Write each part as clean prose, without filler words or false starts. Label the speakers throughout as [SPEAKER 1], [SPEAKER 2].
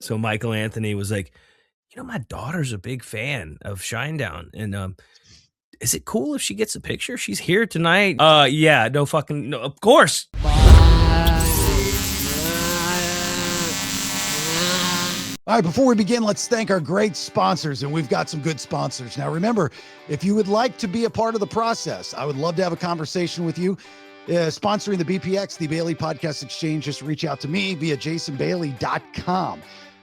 [SPEAKER 1] So Michael Anthony was like, my daughter's a big fan of Shinedown, and is it cool if she gets a picture? She's here tonight. Yeah, no fucking, no, of course.
[SPEAKER 2] All right, before we begin, let's thank our great sponsors, and we've got some good sponsors. Now, remember, if you would like to be a part of the process, I would love to have a conversation with you. Sponsoring the BPX, the Bailey Podcast Exchange, just reach out to me via jasonbailey.com.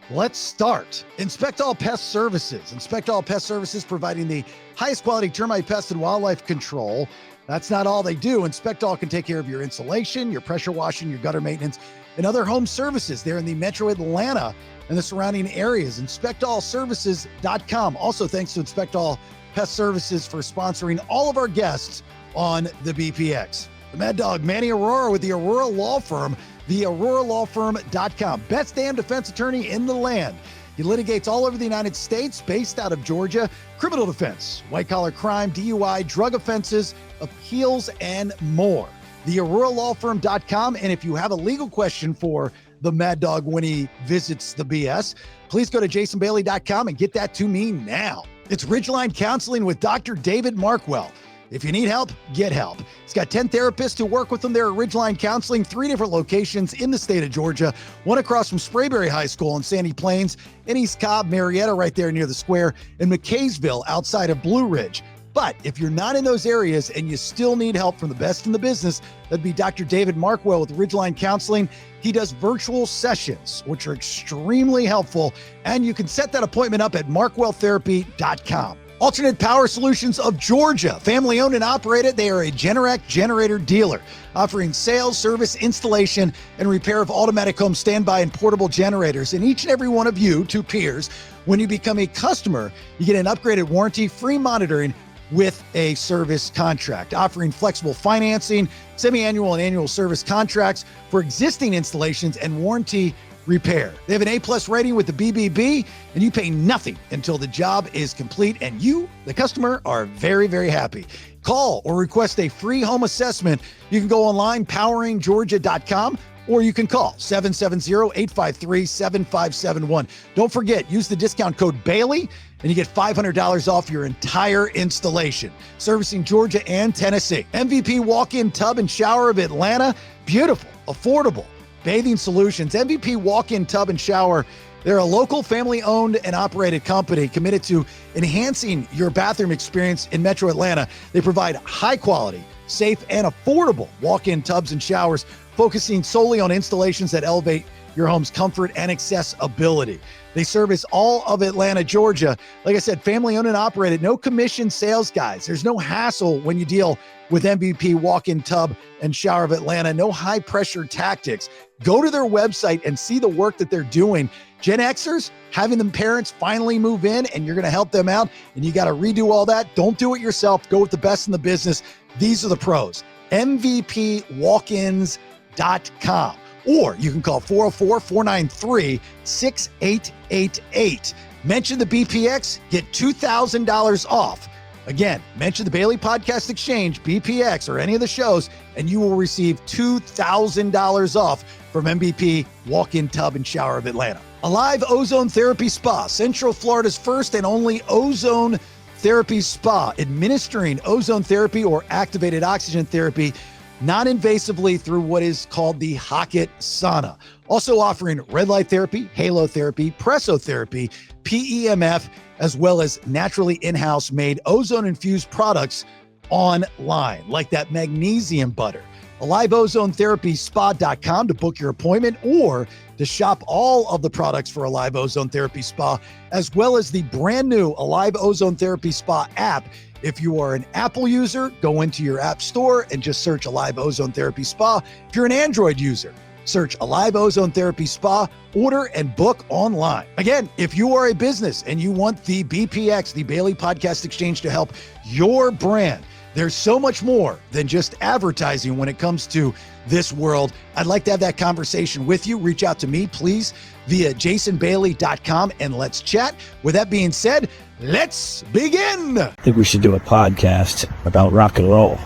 [SPEAKER 2] Let's start. Inspect All Pest Services. Inspect All Pest Services, providing the highest quality termite, pest, and wildlife control. That's not all they do. Inspect All can take care of your insulation, your pressure washing, your gutter maintenance, and other home services. They're in the Metro Atlanta and the surrounding areas. InspectAllServices.com. Also, thanks to Inspect All Pest Services for sponsoring all of our guests on the BPX. The Mad Dog, Manny Aurora with the Aurora Law Firm, theauroralawfirm.com. Best damn defense attorney in the land. He litigates all over the United States, based out of Georgia. Criminal defense, white-collar crime, DUI, drug offenses, appeals, and more. theauroralawfirm.com. And if you have a legal question for the Mad Dog when he visits the BS, please go to jasonbailey.com and get that to me now. It's Ridgeline Counseling with Dr. David Markwell. If you need help, get help. He's got 10 therapists who work with him there at Ridgeline Counseling, 3 different locations in the state of Georgia, one across from Sprayberry High School in Sandy Plains, in East Cobb, Marietta right there near the square, and McKaysville outside of Blue Ridge. But if you're not in those areas and you still need help from the best in the business, that'd be Dr. David Markwell with Ridgeline Counseling. He does virtual sessions, which are extremely helpful, and you can set that appointment up at markwelltherapy.com. Alternate Power Solutions of Georgia, family owned and operated. They are a Generac generator dealer, offering sales, service, installation, and repair of automatic home standby and portable generators. And each and every one of you, 2 peers, when you become a customer, you get an upgraded warranty, free monitoring with a service contract, offering flexible financing, semi-annual and annual service contracts for existing installations and warranty repair. They have an A+ rating with the BBB, and you pay nothing until the job is complete, and you, the customer, are very, very happy. Call or request a free home assessment. You can go online, poweringgeorgia.com, or you can call 770-853-7571. Don't forget, use the discount code Bailey, and you get $500 off your entire installation. Servicing Georgia and Tennessee. MVP Walk-In Tub and Shower of Atlanta. Beautiful, affordable bathing solutions. MVP Walk-In Tub and Shower. They're a local family-owned and operated company committed to enhancing your bathroom experience in Metro Atlanta. They provide high-quality, safe, and affordable walk-in tubs and showers, focusing solely on installations that elevate your home's comfort and accessibility. They service all of Atlanta, Georgia. Like I said, family-owned and operated, no commission sales guys. There's no hassle when you deal with MVP Walk-In Tub and Shower of Atlanta. No high-pressure tactics. Go to their website and see the work that they're doing. Gen Xers, having them parents finally move in, and you're going to help them out, and you got to redo all that. Don't do it yourself. Go with the best in the business. These are the pros. MVPWalk-ins.com. Or you can call 404-493-6888. Mention the BPX, get $2,000 off. Again, mention the Bailey Podcast Exchange, BPX, or any of the shows, and you will receive $2,000 off from MVP Walk-In Tub and Shower of Atlanta. Alive Ozone Therapy Spa, Central Florida's first and only ozone therapy spa, administering ozone therapy or activated oxygen therapy non-invasively through what is called the Hocket sauna. Also offering red light therapy, halo therapy, pressotherapy, PEMF, as well as naturally in-house made ozone-infused products online, like that magnesium butter. AliveOzoneTherapySpa.com to book your appointment or to shop all of the products for Alive Ozone Therapy Spa, as well as the brand new Alive Ozone Therapy Spa app. If you are an Apple user, go into your app store and just search Alive Ozone Therapy Spa. If you're an Android user, search Alive Ozone Therapy Spa, order and book online. Again, if you are a business and you want the BPX, the Bailey Podcast Exchange, to help your brand, there's so much more than just advertising when it comes to this world. I'd like to have that conversation with you. Reach out to me, please, via jasonbailey.com, and let's chat. With that being said, let's begin.
[SPEAKER 3] I think we should do a podcast about rock and roll.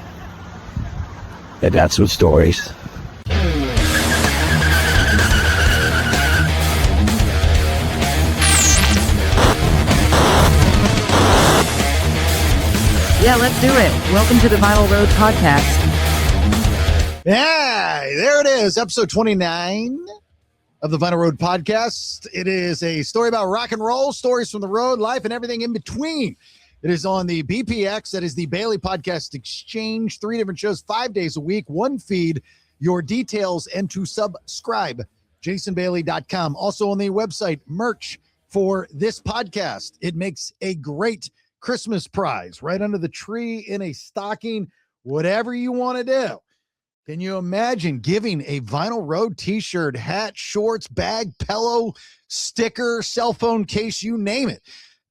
[SPEAKER 3] And that's what stories.
[SPEAKER 4] Yeah, let's do it. Welcome to the Vinyl Road Podcast.
[SPEAKER 2] Yeah, there it is. Episode 29 of the Vinyl Road Podcast. It is a story about rock and roll, stories from the road, life, and everything in between. It is on the BPX. That is the Bailey Podcast Exchange. 3 different shows, 5 days a week, one feed. Your details and to subscribe, jasonbailey.com. Also on the website, merch for this podcast. It makes a great Christmas prize right under the tree, in a stocking, whatever you want to do. Can you imagine giving a Vinyl Road t-shirt, hat, shorts, bag, pillow, sticker, cell phone case, you name it,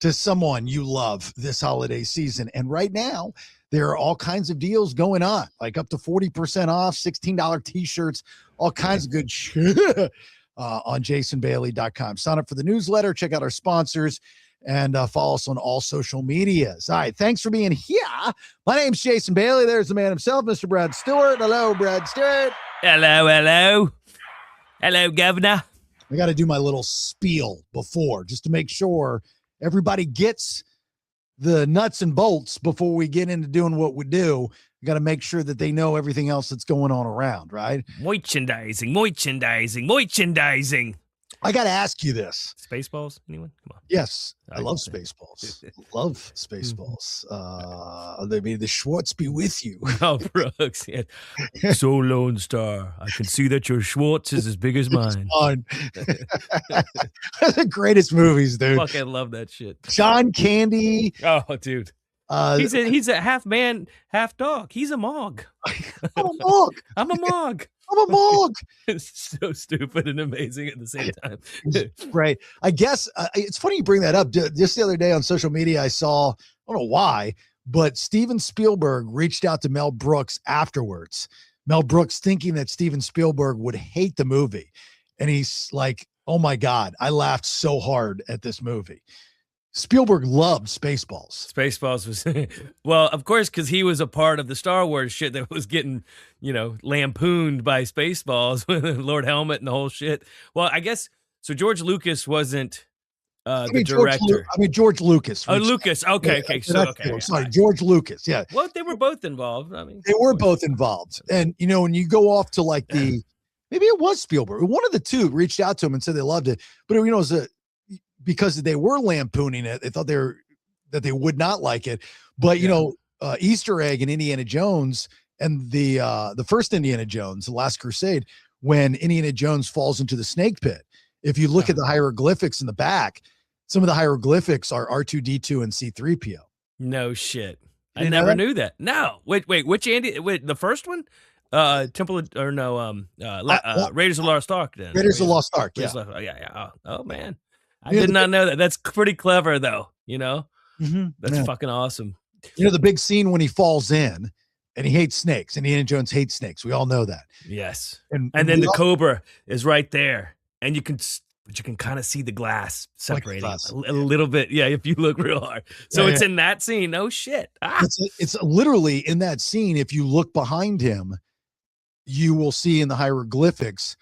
[SPEAKER 2] to someone you love this holiday season? And right now, there are all kinds of deals going on, like up to 40% off, $16 t-shirts, all kinds of good shit on jasonbailey.com. Sign up for the newsletter, check out our sponsors, and follow us on all social medias. All right, thanks for being here. My name's Jason Bailey. There's the man himself, Mr. Brad Stewart. Hello, Brad Stewart.
[SPEAKER 1] Hello, hello. Hello, Governor.
[SPEAKER 2] I got to do my little spiel before, just to make sure everybody gets the nuts and bolts before we get into doing what we do. We got to make sure that they know everything else that's going on around, right?
[SPEAKER 1] Merchandising.
[SPEAKER 2] I got to ask you this.
[SPEAKER 1] Spaceballs, anyone? Come on.
[SPEAKER 2] Yes, I love Spaceballs. Love Spaceballs. May the Schwartz be with you.
[SPEAKER 1] Oh, Brooks. Yeah. So, Lone Star, I can see that your Schwartz is as big as mine.
[SPEAKER 2] The greatest movies, dude.
[SPEAKER 1] Fuck, I love that shit.
[SPEAKER 2] John Candy.
[SPEAKER 1] Oh, dude. He's a half man, half dog. He's a Mog.
[SPEAKER 2] I'm a Mog.
[SPEAKER 1] I'm a Mog.
[SPEAKER 2] I'm a Mog.
[SPEAKER 1] It's so stupid and amazing at the same time.
[SPEAKER 2] Right. I guess it's funny you bring that up. Just the other day on social media, I saw, I don't know why, but Steven Spielberg reached out to Mel Brooks afterwards. Mel Brooks thinking that Steven Spielberg would hate the movie. And he's like, oh my God, I laughed so hard at this movie. Spielberg loved Spaceballs.
[SPEAKER 1] Spaceballs was, well, of course, because he was a part of the Star Wars shit that was getting, lampooned by Spaceballs with Lord Helmet and the whole shit. Well, I guess, so George Lucas wasn't the director.
[SPEAKER 2] George Lucas.
[SPEAKER 1] Oh, Lucas. Okay, okay.
[SPEAKER 2] Sorry, George Lucas. Yeah.
[SPEAKER 1] Well, they were both involved.
[SPEAKER 2] They were both involved. And, when you go off to like maybe it was Spielberg. One of the two reached out to him and said they loved it. But, it was because they were lampooning it, they thought that they would not like it. But Easter egg in Indiana Jones and the first Indiana Jones, The Last Crusade, when Indiana Jones falls into the snake pit, if you look at the hieroglyphics in the back, some of the hieroglyphics are R2D2 and C3PO.
[SPEAKER 1] No shit. I never knew that. No. Wait, which Andy? Wait, the first one? Raiders of the Lost Ark then.
[SPEAKER 2] Raiders of the Lost Ark, yeah.
[SPEAKER 1] Yeah. Oh man. I did not know that. That's pretty clever, though. That's fucking awesome.
[SPEAKER 2] The big scene when he falls in and he hates snakes. Indiana Jones hates snakes. We all know that.
[SPEAKER 1] Yes. And then the cobra is right there, and you can kind of see the glass separating a little bit. Yeah, if you look real hard. So it's in that scene. No shit.
[SPEAKER 2] It's literally in that scene. If you look behind him, you will see in the hieroglyphics.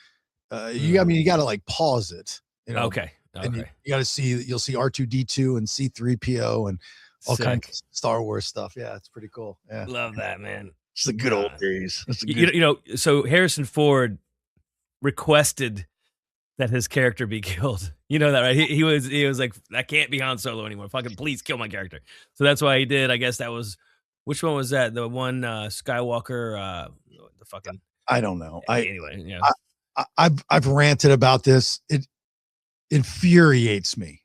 [SPEAKER 2] You got to like pause it.
[SPEAKER 1] Okay.
[SPEAKER 2] And you got to see, you'll see R2D2 and C3PO and all kinds of Star Wars stuff. Yeah, it's pretty cool. Yeah,
[SPEAKER 1] love that, man.
[SPEAKER 2] It's the good old days.
[SPEAKER 1] So Harrison Ford requested that his character be killed. You know that, right? He was like, that can't be Han Solo anymore. Fucking please kill my character. So that's why he did. I guess that was, which one was that? The one Skywalker, the fucking.
[SPEAKER 2] I don't know.
[SPEAKER 1] Anyway, yeah.
[SPEAKER 2] I've ranted about this. It infuriates me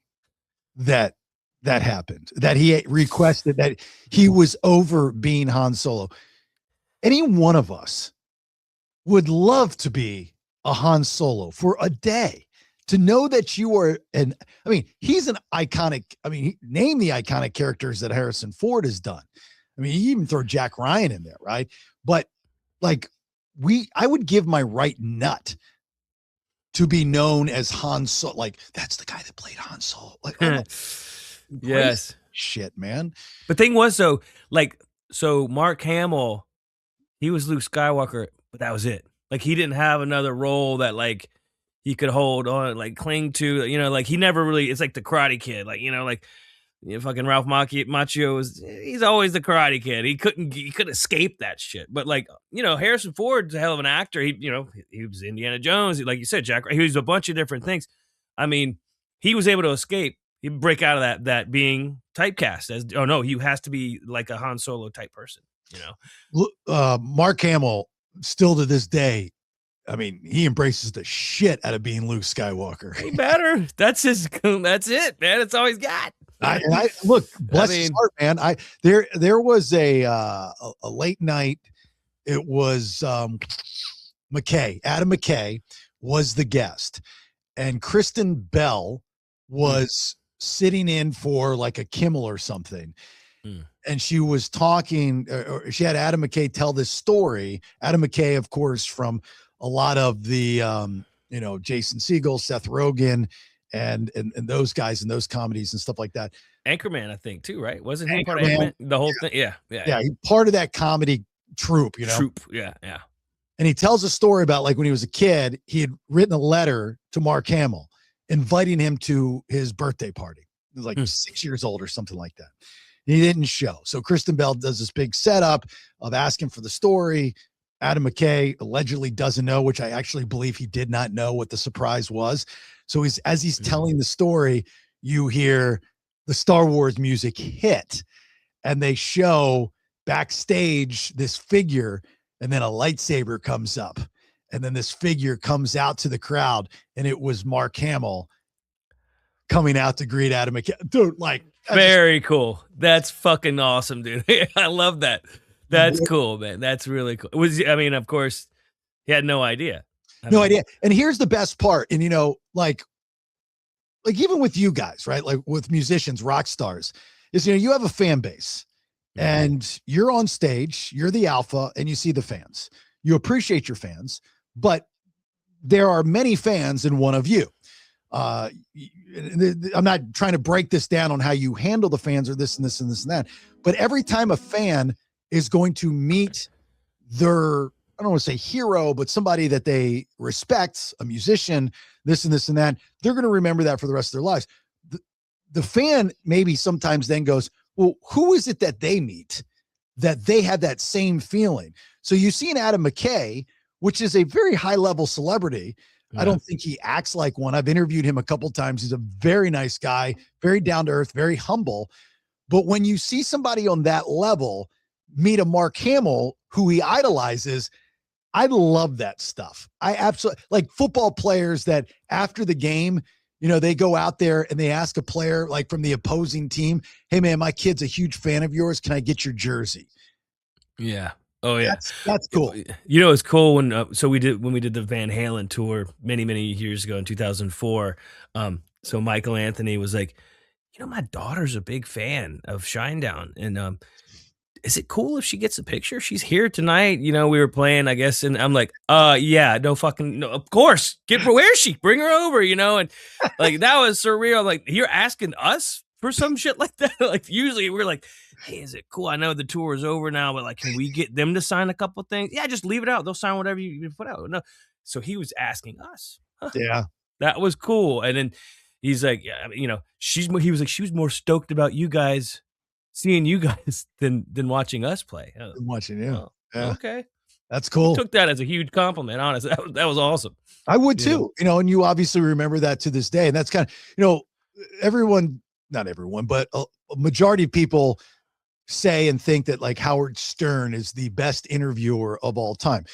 [SPEAKER 2] that happened, that he requested, that he was over being Han Solo. Any one of us would love to be a Han Solo for a day, to know that you are he's an iconic, name the iconic characters that Harrison Ford has done. You even throw Jack Ryan in there, right? But like I would give my right nut to be known as Han Solo. Like, that's the guy that played Han Solo. Like,
[SPEAKER 1] yes.
[SPEAKER 2] Shit, man.
[SPEAKER 1] The thing was, so Mark Hamill, he was Luke Skywalker, but that was it. Like, he didn't have another role that like he could hold on, like cling to, like he never really, it's like the Karate Kid, like, fucking Ralph Macchio he's always the Karate Kid. He couldn't escape that shit. But like, Harrison Ford's a hell of an actor. He was Indiana Jones, like you said, Jack. He was a bunch of different things. I mean, he was able to escape. He'd break out of that being typecast as, oh no, he has to be like a Han Solo type person.
[SPEAKER 2] Mark Hamill still to this day, I mean, he embraces the shit out of being Luke Skywalker.
[SPEAKER 1] He better. That's it, man. It's all he's got.
[SPEAKER 2] I look, bless his heart, man. There was a late night. It was Adam McKay was the guest, and Kristen Bell was sitting in for like a Kimmel or something. And she was talking, or she had Adam McKay tell this story. Adam McKay, of course, from a lot of the, Jason Segel, Seth Rogen, and those guys and those comedies and stuff like that.
[SPEAKER 1] Anchorman, I think, too, right? Wasn't he part of Anchorman? The whole thing? Yeah.
[SPEAKER 2] He part of that comedy troupe,
[SPEAKER 1] yeah.
[SPEAKER 2] And he tells a story about like when he was a kid, he had written a letter to Mark Hamill inviting him to his birthday party. He was like 6 years old or something like that. He didn't show. So Kristen Bell does this big setup of asking for the story. Adam McKay allegedly doesn't know, which I actually believe he did not know what the surprise was. So as he's telling the story, you hear the Star Wars music hit, and they show backstage this figure, and then a lightsaber comes up, and then this figure comes out to the crowd, and it was Mark Hamill coming out to greet Adam McKay. Dude, like,
[SPEAKER 1] very cool. That's fucking awesome, dude. I love that. That's cool, man. That's really cool. Of course, he had no idea.
[SPEAKER 2] No idea. And here's the best part. And, like even with you guys, right? Like with musicians, rock stars, is, you have a fan base and you're on stage, you're the alpha, and you see the fans. You appreciate your fans, but there are many fans in one of you. I'm not trying to break this down on how you handle the fans or this and this and this and that, but every time a fan is going to meet their, I don't want to say hero, but somebody that they respect, a musician, this and this and that, they're going to remember that for the rest of their lives. The fan maybe sometimes then goes, well, who is it that they meet that they have that same feeling? So you see an Adam McKay, which is a very high level celebrity. I don't think he acts like one. I've interviewed him a couple times. He's a very nice guy, very down to earth, very humble. But when you see somebody on that level meet a Mark Hamill who he idolizes, I love that stuff. I absolutely like football players that after the game, they go out there and they ask a player like from the opposing team, hey man, my kid's a huge fan of yours. Can I get your jersey?
[SPEAKER 1] Yeah. Oh yeah,
[SPEAKER 2] that's cool.
[SPEAKER 1] It's cool when when we did the Van Halen tour many years ago in 2004. So Michael Anthony was like, my daughter's a big fan of Shinedown, and is it cool if she gets a picture? She's here tonight. We were playing, I guess, and I'm like, yeah, no, of course, where is she? Bring her over, and like that was surreal. Like you're asking us for some shit like that. Like usually we're like, hey, is it cool? I know the tour is over now, but like, can we get them to sign a couple things? Yeah, just leave it out. They'll sign whatever you put out. No, so he was asking us.
[SPEAKER 2] Yeah,
[SPEAKER 1] that was cool. And then he's like, yeah, he was like, she was more stoked about you guys, seeing you guys than watching us play.
[SPEAKER 2] Watching you.
[SPEAKER 1] Oh, yeah. Okay,
[SPEAKER 2] that's cool.
[SPEAKER 1] I took that as a huge compliment. Honestly, that was awesome.
[SPEAKER 2] I would too. And you obviously remember that to this day. And that's kind of, everyone, not everyone, but a majority of people say and think that like Howard Stern is the best interviewer of all time.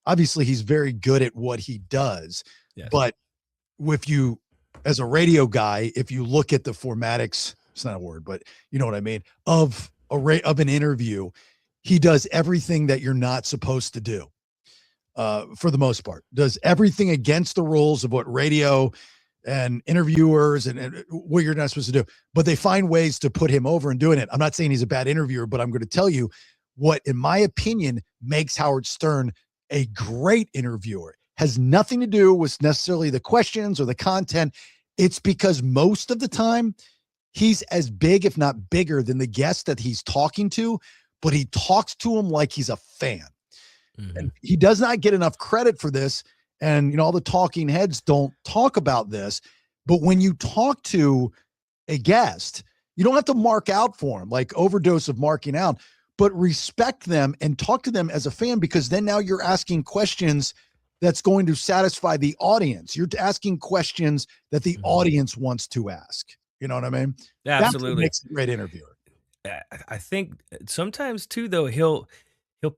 [SPEAKER 2] Obviously he's very good at what he does, yes. But with you as a radio guy, if you look at the formatics, it's not a word, but you know what I mean, of an interview, he does everything that you're not supposed to do. For the most part, does everything against the rules of what radio and interviewers and what you're not supposed to do, but they find ways to put him over and doing it. I'm not saying he's a bad interviewer, but I'm going to tell you what, in my opinion, makes Howard Stern a great interviewer. Has nothing to do with necessarily the questions or the content. It's because most of the time he's as big, if not bigger than the guest that he's talking to, but he talks to him like he's a fan. Mm-hmm. And he does not get enough credit for this. And, all the talking heads don't talk about this, but when you talk to a guest, You don't have to mark out for them, like overdose of marking out, but respect them and talk to them as a fan, because then now you're asking questions that's going to satisfy the audience. You're asking questions that the audience wants to ask. You know what I mean?
[SPEAKER 1] Yeah,
[SPEAKER 2] That's what
[SPEAKER 1] absolutely.
[SPEAKER 2] makes a great interviewer.
[SPEAKER 1] I think sometimes too, though, he'll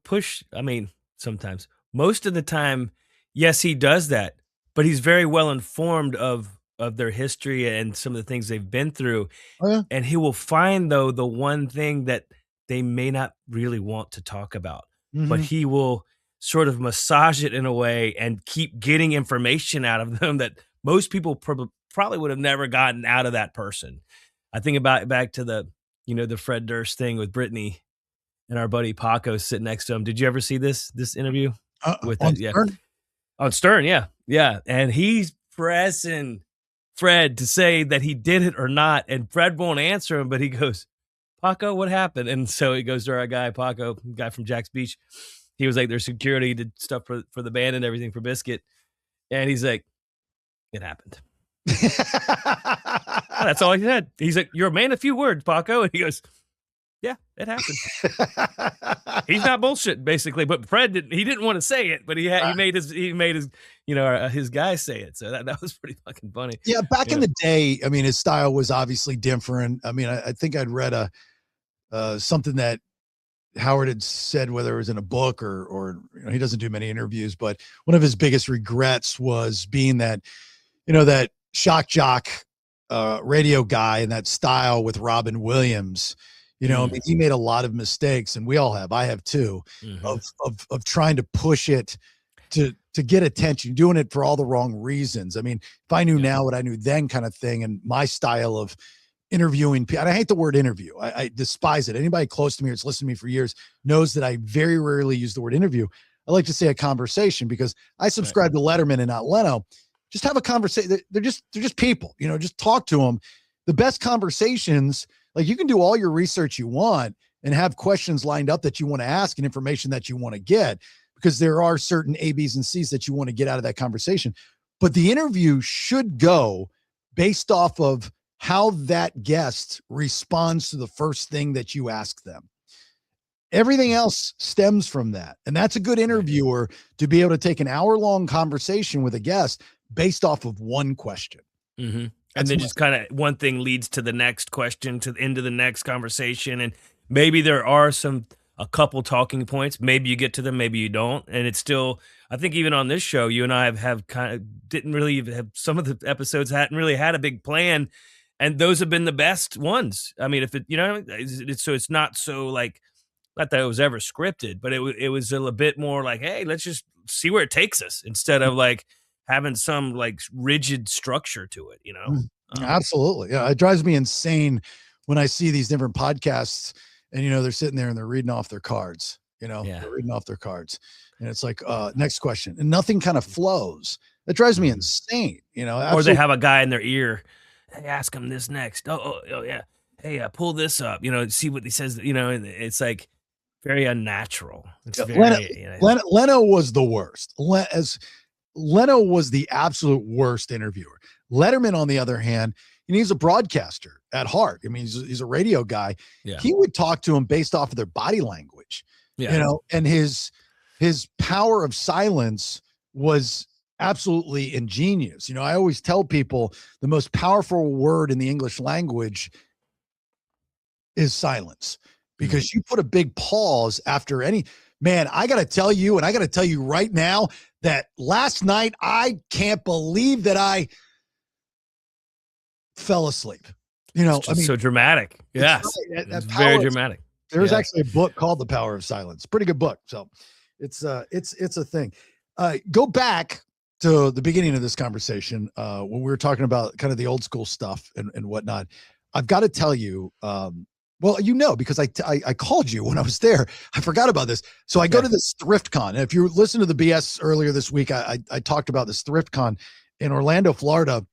[SPEAKER 1] push. I mean, sometimes, most of the time, yes, he does that, but he's very well informed of their history and some of the things they've been through,
[SPEAKER 2] Oh, yeah.
[SPEAKER 1] and he will find though the one thing that they may not really want to talk about, but he will sort of massage it in a way and keep getting information out of them that most people probably would have never gotten out of that person. I think about back to the the Fred Durst thing with Britney and our buddy Paco sitting next to him. Did you ever see this interview with
[SPEAKER 2] On
[SPEAKER 1] that? Yeah,
[SPEAKER 2] Stern?
[SPEAKER 1] on Stern. Yeah, and he's pressing Fred to say that he did it or not, and Fred won't answer him, but he goes, "Paco, what happened?" And so he goes to our guy Paco, guy from Jack's Beach. He was like their security, did stuff for the band and everything for Biscuit, and he's like, "It happened." That's all he said. He's like, "You're a man of few words, Paco," and he goes, "Yeah, it happened." He's not bullshit, basically. But Fred didn't want to say it, but he made his his guys say it. So that was pretty fucking funny.
[SPEAKER 2] Yeah, back in the day, I mean, his style was obviously different. I mean, I think I'd read something that Howard had said, whether it was in a book or he doesn't do many interviews, but one of his biggest regrets was being that, that shock jock radio guy and that style with Robin Williams. I mean, he made a lot of mistakes, and we all have. I have too, of trying to push it to get attention, doing it for all the wrong reasons. I mean, if I knew now what I knew then, kind of thing, and my style of interviewing people, and I hate the word interview. I despise it. Anybody close to me or that's listened to me for years knows that I very rarely use the word interview. I like to say a conversation, because I subscribe to Letterman and not Leno. Just have a conversation. They're just people, just talk to them. The best conversations, like, you can do all your research you want and have questions lined up that you want to ask and information that you want to get, because there are certain A, B's, and C's that you want to get out of that conversation. But the interview should go based off of how that guest responds to the first thing that you ask them. Everything else stems from that. And that's a good interviewer, to be able to take an hour-long conversation with a guest based off of one question.
[SPEAKER 1] And then just kind of one thing leads to the next question, into the next conversation. And maybe there are a couple talking points. Maybe you get to them, maybe you don't. And it's still, I think even on this show, you and I have kind of didn't really have, some of the episodes hadn't really had a big plan. And those have been the best ones. I mean, if it, so it's not so like, not that it was ever scripted, but it was a little bit more like, hey, let's just see where it takes us, instead of like having some like rigid structure to it,
[SPEAKER 2] Absolutely. Yeah. It drives me insane when I see these different podcasts and, they're sitting there and they're reading off their cards, they're reading off their cards, and it's like, next question, and nothing kind of flows. That drives me insane,
[SPEAKER 1] Or they have a guy in their ear. Hey, ask him this next. Oh yeah. Hey, pull this up, see what he says, and it's like very unnatural. It's
[SPEAKER 2] Leno was the worst. Leno was the absolute worst interviewer. Letterman, on the other hand, he's a broadcaster at heart. I mean, he's a radio guy. Yeah. He would talk to him based off of their body language, and his power of silence was absolutely ingenious. I always tell people the most powerful word in the English language is silence, because you put a big pause after any. Man, I got to tell you, and I got to tell you right now, that last night, I can't believe that I fell asleep.
[SPEAKER 1] So dramatic. Yes. It's very dramatic.
[SPEAKER 2] There's actually a book called The Power of Silence. Pretty good book. So it's a thing. Go back to the beginning of this conversation, when we were talking about kind of the old school stuff and whatnot. I've got to tell you, well, because I called you when I was there. I forgot about this. So I go to this thrift con. And if you listen to the BS earlier this week, I talked about this thrift con in Orlando, Florida,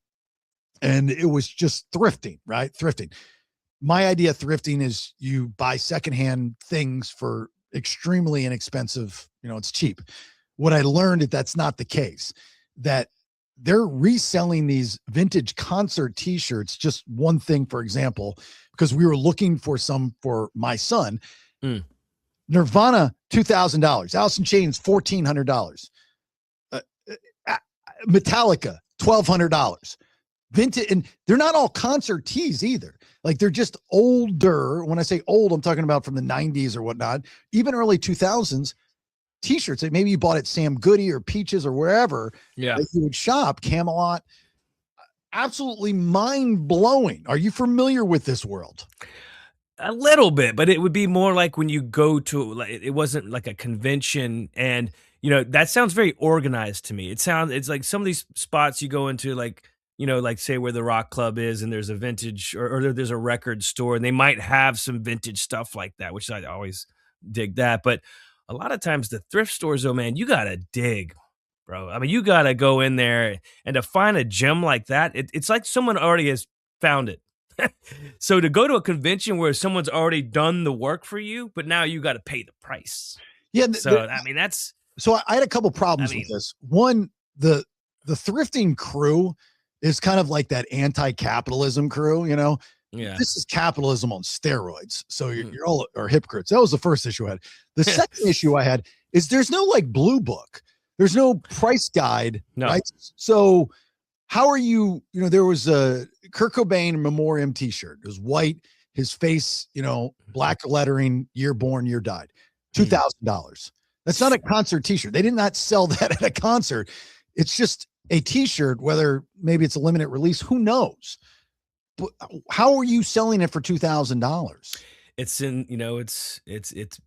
[SPEAKER 2] and it was just thrifting, right? Thrifting. My idea of thrifting is you buy secondhand things for extremely inexpensive. It's cheap. What I learned is that's not the case. That they're reselling these vintage concert t-shirts. Just one thing, for example, because we were looking for some for my son. Nirvana, $2,000. Alice in Chains, $1,400. Metallica, $1,200. Vintage, and they're not all concert tees either. Like, they're just older. When I say old, I'm talking about from the 90s or whatnot, even early 2000s t-shirts that maybe you bought at Sam Goody or Peaches or wherever that you would shop, Camelot. Absolutely mind-blowing. Are you familiar with this world?
[SPEAKER 1] A little bit, but it would be more like when you go to, like, it wasn't like a convention, and that sounds very organized to me. It's like some of these spots you go into, like, like say where the rock club is, and there's a vintage or there's a record store, and they might have some vintage stuff like that, which I always dig that. But a lot of times the thrift stores, though, man, you gotta dig, bro. I mean, you gotta go in there, and to find a gem like that, it's like someone already has found it. So to go to a convention where someone's already done the work for you, but now you got to pay the price.
[SPEAKER 2] Yeah.
[SPEAKER 1] So I mean, that's.
[SPEAKER 2] So I had a couple problems with this. One, the thrifting crew is kind of like that anti-capitalism crew.
[SPEAKER 1] Yeah.
[SPEAKER 2] This is capitalism on steroids. So you're all are hypocrites. That was the first issue I had. The second issue I had is there's no like blue book. There's no price guide.
[SPEAKER 1] No.
[SPEAKER 2] Right. So how are you, there was a Kurt Cobain Memoriam t-shirt. It was white, his face, black lettering, year born, year died. $2,000. That's not a concert t-shirt. They did not sell that at a concert. It's just a t-shirt, whether maybe it's a limited release, who knows? But how are you selling it for $2,000?
[SPEAKER 1] It's in, it's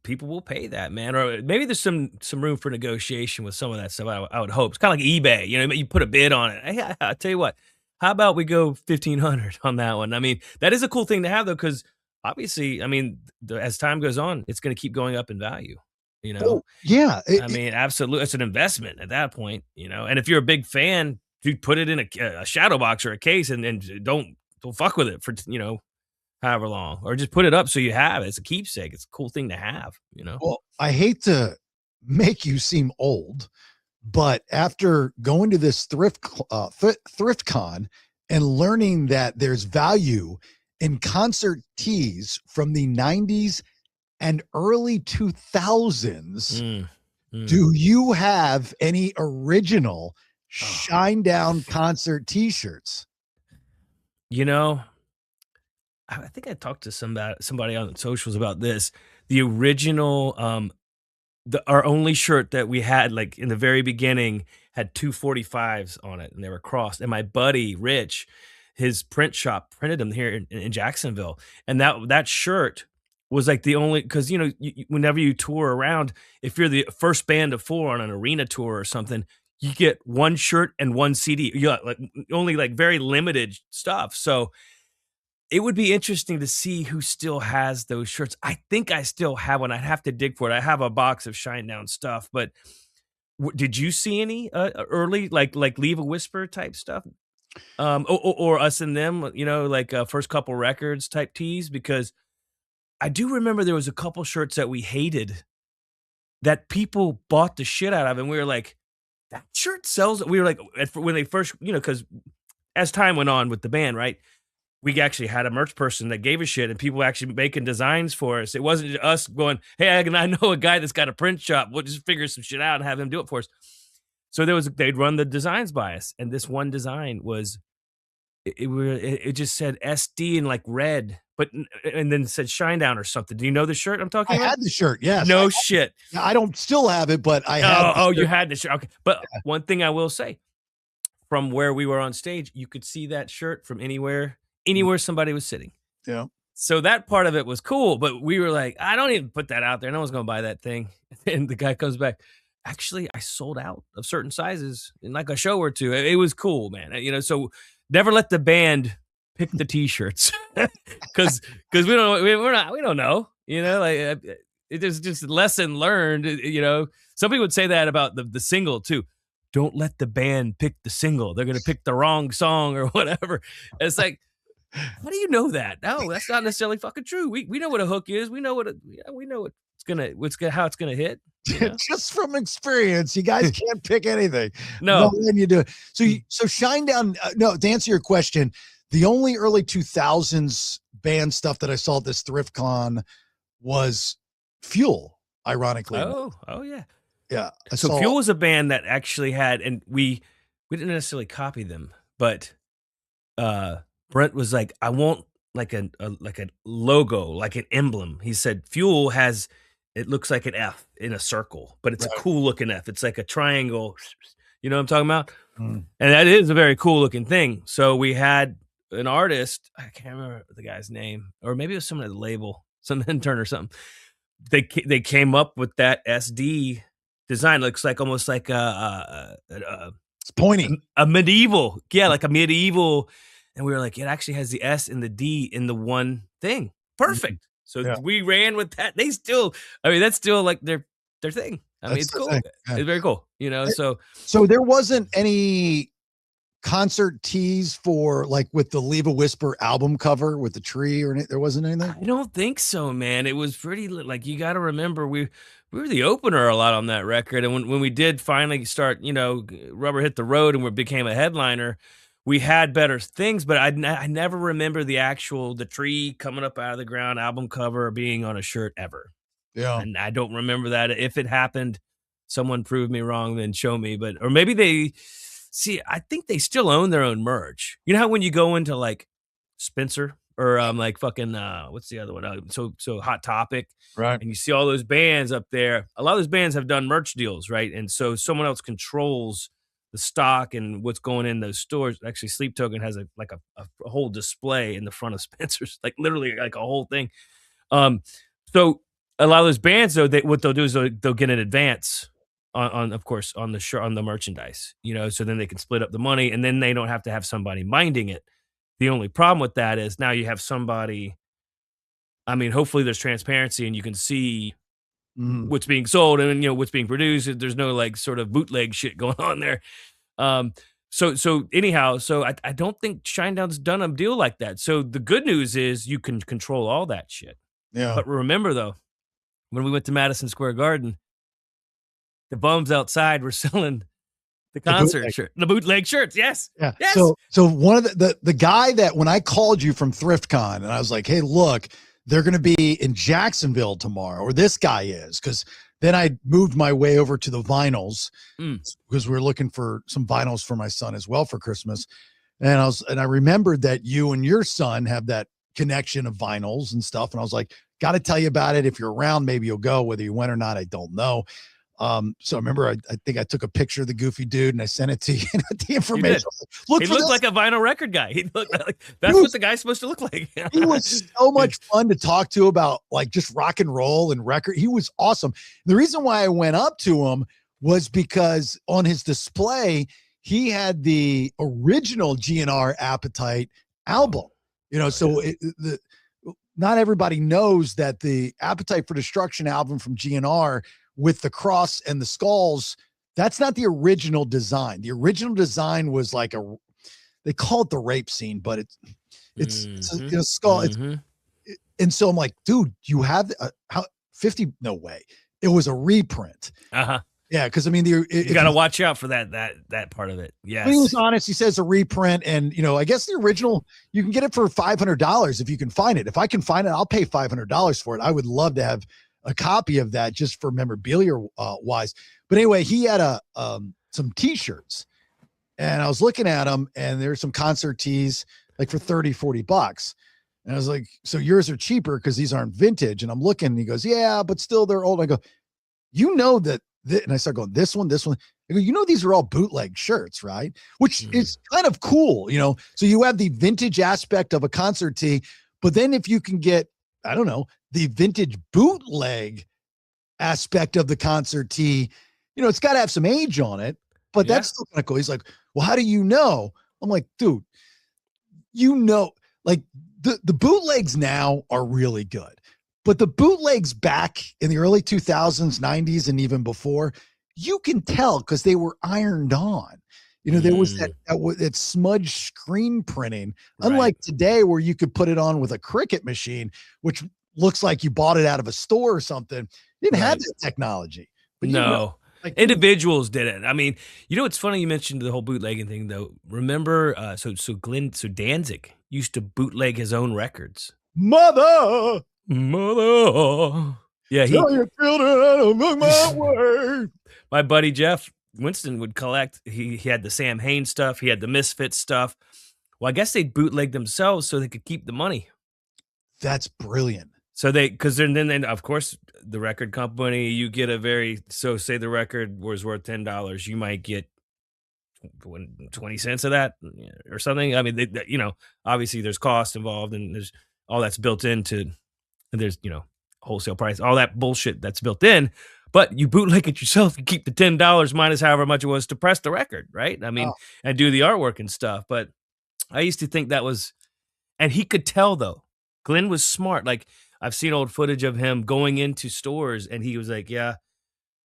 [SPEAKER 1] people will pay that, man. Or maybe there's some room for negotiation with some of that stuff. I would hope. It's kind of like eBay, you put a bid on it. Hey, I'll tell you what, how about we go 1,500 on that one? I mean, that is a cool thing to have, though, because obviously, I mean, as time goes on, it's going to keep going up in value.
[SPEAKER 2] Oh, yeah.
[SPEAKER 1] I mean, absolutely, it's an investment at that point. And if you're a big fan, you put it in a shadow box or a case, and don't fuck with it for however long, or just put it up so you have it. It's a keepsake. It's a cool thing to have.
[SPEAKER 2] Well, I hate to make you seem old, but after going to this thrift con and learning that there's value in concert tees from the 90s and early 2000s, do you have any original Shine Down concert t-shirts?
[SPEAKER 1] I think I talked to somebody on socials about this. The original, our only shirt that we had, like in the very beginning, had 245s on it, and they were crossed. And my buddy Rich, his print shop printed them here in Jacksonville, and that shirt was like the only, because whenever you tour around, if you're the first band of 4 on an arena tour or something, you get one shirt and one CD. You got like only like very limited stuff. So it would be interesting to see who still has those shirts. I think I still have one. I'd have to dig for it. I have a box of Shine Down stuff, but did you see any early like Leave a Whisper type stuff? Or Us and Them, like first couple records type tees? Because I do remember there was a couple shirts that we hated that people bought the shit out of, and we were like, that shirt sells. We were like, when they first, because as time went on with the band, right? We actually had a merch person that gave a shit, and people actually making designs for us. It wasn't us going, hey, I know a guy that's got a print shop. We'll just figure some shit out and have him do it for us. So they'd run the designs by us. And this one design was, it just said SD in like red, and then it said Shine Down or something. Do you know the shirt I'm talking about?
[SPEAKER 2] I had the shirt. Yes.
[SPEAKER 1] No shit.
[SPEAKER 2] I don't still have it, but I had.
[SPEAKER 1] Oh, you had the shirt. Okay. But one thing I will say, from where we were on stage, you could see that shirt from anywhere somebody was sitting.
[SPEAKER 2] Yeah.
[SPEAKER 1] So that part of it was cool, but we were like, I don't even put that out there. No one's going to buy that thing. And the guy comes back, actually, I sold out of certain sizes in like a show or two. It was cool, man. So never let the band pick the t-shirts because we don't know, like it is just a lesson learned. Some people would say that about the single too. Don't let the band pick the single. They're going to pick the wrong song or whatever. It's like, how do you know that? No, that's not necessarily fucking true. We know what a hook is. We know how it's gonna hit. You know?
[SPEAKER 2] Just from experience, you guys can't pick anything.
[SPEAKER 1] No.
[SPEAKER 2] Then you do it. So, so Shinedown. No, to answer your question, the only early 2000s band stuff that I saw at this thrift con was Fuel. Ironically,
[SPEAKER 1] Oh yeah.
[SPEAKER 2] yeah.
[SPEAKER 1] So Fuel was a band that actually had, and we didn't necessarily copy them, but Brent was like, I want like a logo, like an emblem. He said Fuel has, it looks like an F in a circle, but it's a cool looking F. It's like a triangle. You know what I'm talking about? And that is a very cool looking thing. So we had an artist, I can't remember the guy's name, or maybe it was someone at the label, some intern or something. They came up with that SD design. Looks like almost like
[SPEAKER 2] it's pointing
[SPEAKER 1] a medieval, like a medieval. And we were like, it actually has the S and the D in the one thing. Perfect. So we ran with that. They still, I mean, that's still like their thing. I mean, it's cool. Yeah. It's very cool, you know. So
[SPEAKER 2] there wasn't any concert tease for like with the Leave a Whisper album cover with the tree, or there wasn't anything?
[SPEAKER 1] I don't think so, man. It was pretty like, you got to remember we were the opener a lot on that record, and when we did finally start, you know, rubber hit the road and we became a headliner, we had better things, but I never remember the tree coming up out of the ground album cover being on a shirt ever.
[SPEAKER 2] Yeah.
[SPEAKER 1] And I don't remember that. If it happened, someone prove me wrong, then show me. Or maybe they see, I think they still own their own merch. You know how when you go into like Spencer or like fucking what's the other one? So Hot Topic.
[SPEAKER 2] Right.
[SPEAKER 1] And you see all those bands up there. A lot of those bands have done merch deals, right? And so someone else controls the stock and what's going in those stores. Actually, Sleep Token has a whole display in the front of Spencer's, like literally like a whole thing. So a lot of those bands, though, what they'll do is they'll get an advance on of course, on the merchandise, you know, so then they can split up the money, and then they don't have to have somebody minding it. The only problem with that is now you have somebody. I mean, hopefully there's transparency and you can see what's being sold and, you know, what's being produced. There's no like sort of bootleg shit going on there. So anyhow, I don't think Shinedown's done a deal like that. So the good news is you can control all that shit.
[SPEAKER 2] Yeah.
[SPEAKER 1] But remember though, when we went to Madison Square Garden, the bums outside were selling the concert shirt, the bootleg shirts. Yes.
[SPEAKER 2] Yeah.
[SPEAKER 1] Yes.
[SPEAKER 2] So one of the guy that when I called you from ThriftCon and I was like, hey, look, they're going to be in Jacksonville tomorrow, or this guy is, because then I moved my way over to the vinyls because we were looking for some vinyls for my son as well for Christmas. And I remembered that you and your son have that connection of vinyls and stuff. And I was like, got to tell you about it. If you're around, maybe you'll go. Whether you went or not, I don't know. So I remember I think I took a picture of the goofy dude and I sent it to you. The information.
[SPEAKER 1] He looked like a vinyl record guy. He looked like what the guy's supposed to look like.
[SPEAKER 2] He was so much fun to talk to about like just rock and roll and record. He was awesome. The reason why I went up to him was because on his display, he had the original GNR Appetite album, you know, so not everybody knows that the Appetite for Destruction album from GNR with the cross and the skulls, that's not the original design. The original design was like they call it the rape scene, but it's a skull. And so I'm like, dude, you have how 50? No way. It was a reprint. Yeah, because I mean, you
[SPEAKER 1] got to watch out for that part of it. Yeah,
[SPEAKER 2] he was honest. He says a reprint, and you know, I guess the original you can get it for $500 if you can find it. If I can find it, I'll pay $500 for it. I would love to have a copy of that just for memorabilia wise. But anyway, he had some t-shirts, and I was looking at them, and there's some concert tees like for $30-$40. And I was like, so yours are cheaper because these aren't vintage. And I'm looking, and he goes, yeah, but still they're old. I go, you know that. And I start going, this one. I go, you know, these are all bootleg shirts, right? Which is kind of cool, you know? So you have the vintage aspect of a concert tee, but then if you can get, I don't know, the vintage bootleg aspect of the concert tee, you know, it's got to have some age on it, but that's still kind of cool. He's like, well, how do you know? I'm like, dude, you know, like the bootlegs now are really good. But the bootlegs back in the early 2000s, 90s, and even before, you can tell because they were ironed on. You know, there was that smudge screen printing, unlike today where you could put it on with a Cricut machine, which looks like you bought it out of a store or something. You didn't have that technology. But
[SPEAKER 1] No.
[SPEAKER 2] like
[SPEAKER 1] Individuals did it. I mean, you know, it's funny you mentioned the whole bootlegging thing, though. Remember, so Danzig used to bootleg his own records.
[SPEAKER 2] mother,
[SPEAKER 1] Mother. Yeah,
[SPEAKER 2] tell your children how to make my way.
[SPEAKER 1] my buddy Jeff Winston would collect. He had the Sam Hain stuff. He had the Misfits stuff. Well, I guess they bootleg themselves so they could keep the money.
[SPEAKER 2] That's brilliant.
[SPEAKER 1] So because then of course the record company, you get say the record was worth $10, you might get 20 cents of that or something. I mean, obviously there's cost involved and there's all that's built into, and there's, wholesale price, all that bullshit that's built in, but you bootleg it yourself, you keep the $10 minus however much it was to press the record, right? I mean, and do the artwork and stuff. But I used to think that was, and he could tell though. Glenn was smart. Like I've seen old footage of him going into stores and he was like, yeah,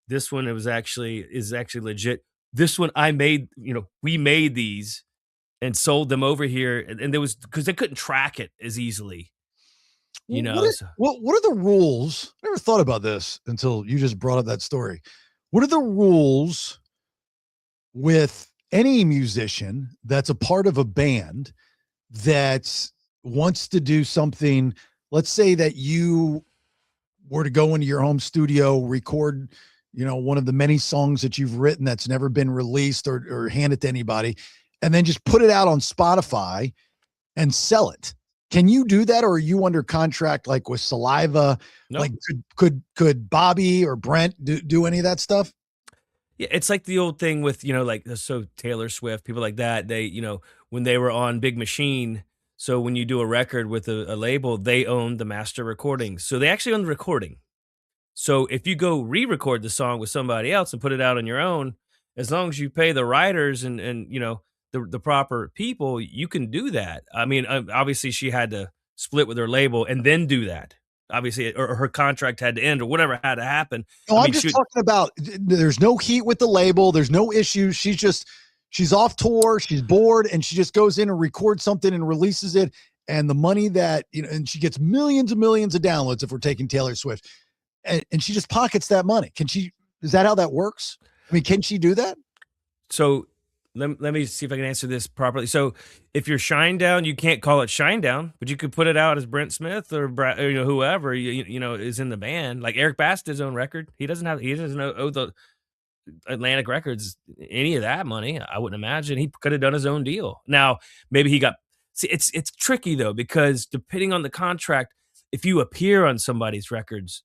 [SPEAKER 1] this one is actually legit. This one I made, we made these and sold them over here. And there was, because they couldn't track it as easily,
[SPEAKER 2] What are the rules? I never thought about this until you just brought up that story. What are the rules with any musician that's a part of a band that wants to do something? Let's say that you were to go into your home studio, record, one of the many songs that you've written that's never been released or hand it to anybody, and then just put it out on Spotify and sell it. Can you do that, or are you under contract like with Saliva?
[SPEAKER 1] No.
[SPEAKER 2] Like could Bobby or Brent do any of that stuff?
[SPEAKER 1] Yeah, it's like the old thing with, so Taylor Swift, people like that, they, when they were on Big Machine, so when you do a record with a label, they own the master recording. So they actually own the recording. So if you go re-record the song with somebody else and put it out on your own, as long as you pay the writers and the proper people, you can do that. I mean, obviously she had to split with her label and then do that. Obviously, or her contract had to end or whatever had to happen.
[SPEAKER 2] No, I'm just talking about there's no heat with the label. There's no issues. She's off tour. She's bored and she just goes in and records something and releases it. And the money that, and she gets millions and millions of downloads if we're taking Taylor Swift and she just pockets that money. Is that how that works? I mean, can she do that?
[SPEAKER 1] So let me see if I can answer this properly. So if you're Shinedown, you can't call it Shinedown, but you could put it out as Brent Smith or whoever is in the band. Like Eric Bass did his own record. He doesn't owe the Atlantic Records any of that money. I wouldn't imagine. He could have done his own deal. Now maybe he got. See, it's tricky though, because depending on the contract, if you appear on somebody's records,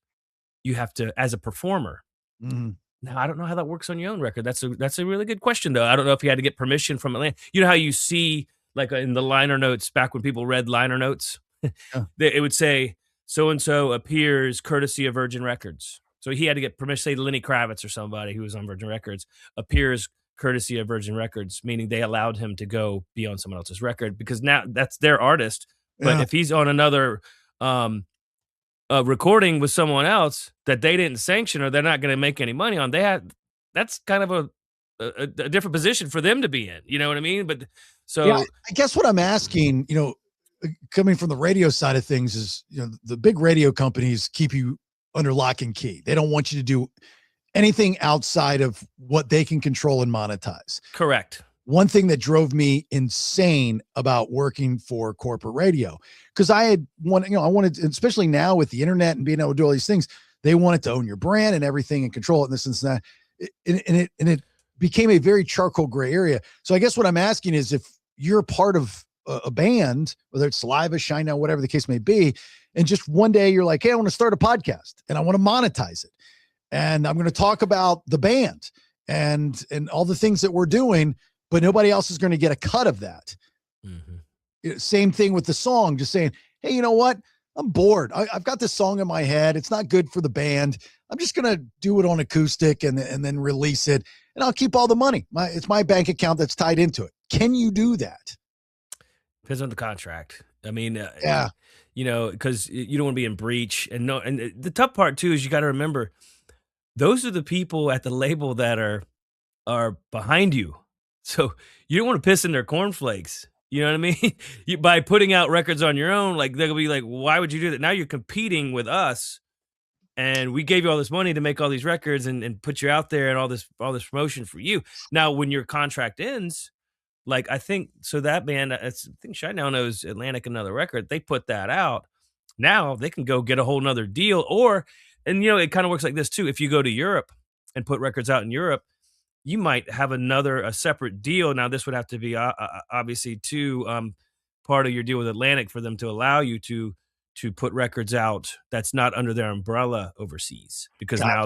[SPEAKER 1] you have to, as a performer.
[SPEAKER 2] Mm-hmm.
[SPEAKER 1] Now, I don't know how that works on your own record. That's a really good question, though. I don't know if you had to get permission from Atlanta. You know how you see, like in the liner notes, back when people read liner notes, it would say, so-and-so appears courtesy of Virgin Records. So he had to get permission, say Lenny Kravitz or somebody who was on Virgin Records, appears courtesy of Virgin Records, meaning they allowed him to go be on someone else's record because now that's their artist. But if he's on another recording with someone else that they didn't sanction or they're not going to make any money on, that's kind of a different position for them to be in. You know what I mean? But so
[SPEAKER 2] I guess what I'm asking, coming from the radio side of things is, the big radio companies keep you under lock and key. They don't want you to do anything outside of what they can control and monetize.
[SPEAKER 1] Correct.
[SPEAKER 2] One thing that drove me insane about working for corporate radio, because I wanted, especially now with the internet and being able to do all these things, they wanted to own your brand and everything and control it and this and that. And it became a very charcoal gray area. So I guess what I'm asking is if you're part of a band, whether it's Saliva, Shinedown, whatever the case may be, and just one day you're like, hey, I want to start a podcast and I want to monetize it. And I'm going to talk about the band and all the things that we're doing, but nobody else is going to get a cut of that. Mm-hmm. Same thing with the song, just saying, hey, you know what? I'm bored. I've got this song in my head. It's not good for the band. I'm just going to do it on acoustic and then release it. And I'll keep all the money. It's my bank account that's tied into it. Can you do that?
[SPEAKER 1] Depends on the contract. I mean,
[SPEAKER 2] yeah,
[SPEAKER 1] because you don't want to be in breach. And the tough part too is you got to remember, those are the people at the label that are behind you. So you don't want to piss in their cornflakes. You know what I mean? By putting out records on your own, like they'll be like, why would you do that? Now you're competing with us and we gave you all this money to make all these records and put you out there and all this promotion for you. Now, when your contract ends, like I think so that band, I think Shy Now knows Atlantic Another Record. They put that out. Now they can go get a whole nother deal, and it kind of works like this too. If you go to Europe and put records out in Europe, you might have a separate deal. Now this would have to be obviously too part of your deal with Atlantic for them to allow you to put records out that's not under their umbrella overseas, because now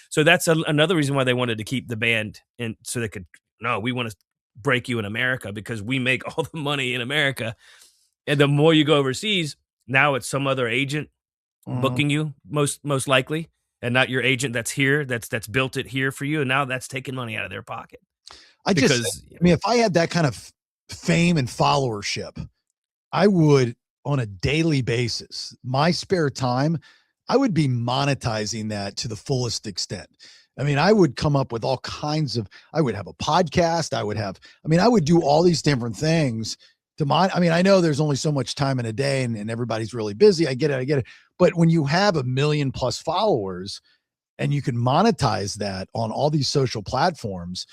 [SPEAKER 1] so that's another reason why they wanted to keep the band in, so they could, no, we want to break you in America because we make all the money in America. And the more you go overseas, now it's some other agent booking you most likely, and not your agent that's here, that's built it here for you. And now that's taking money out of their pocket.
[SPEAKER 2] I mean, if I had that kind of fame and followership, I would, on a daily basis, my spare time, I would be monetizing that to the fullest extent. I mean, I would come up with all kinds of, I would have a podcast. I would do all these different things I know there's only so much time in a day and everybody's really busy. I get it. But when you have 1 million plus followers and you can monetize that on all these social platforms,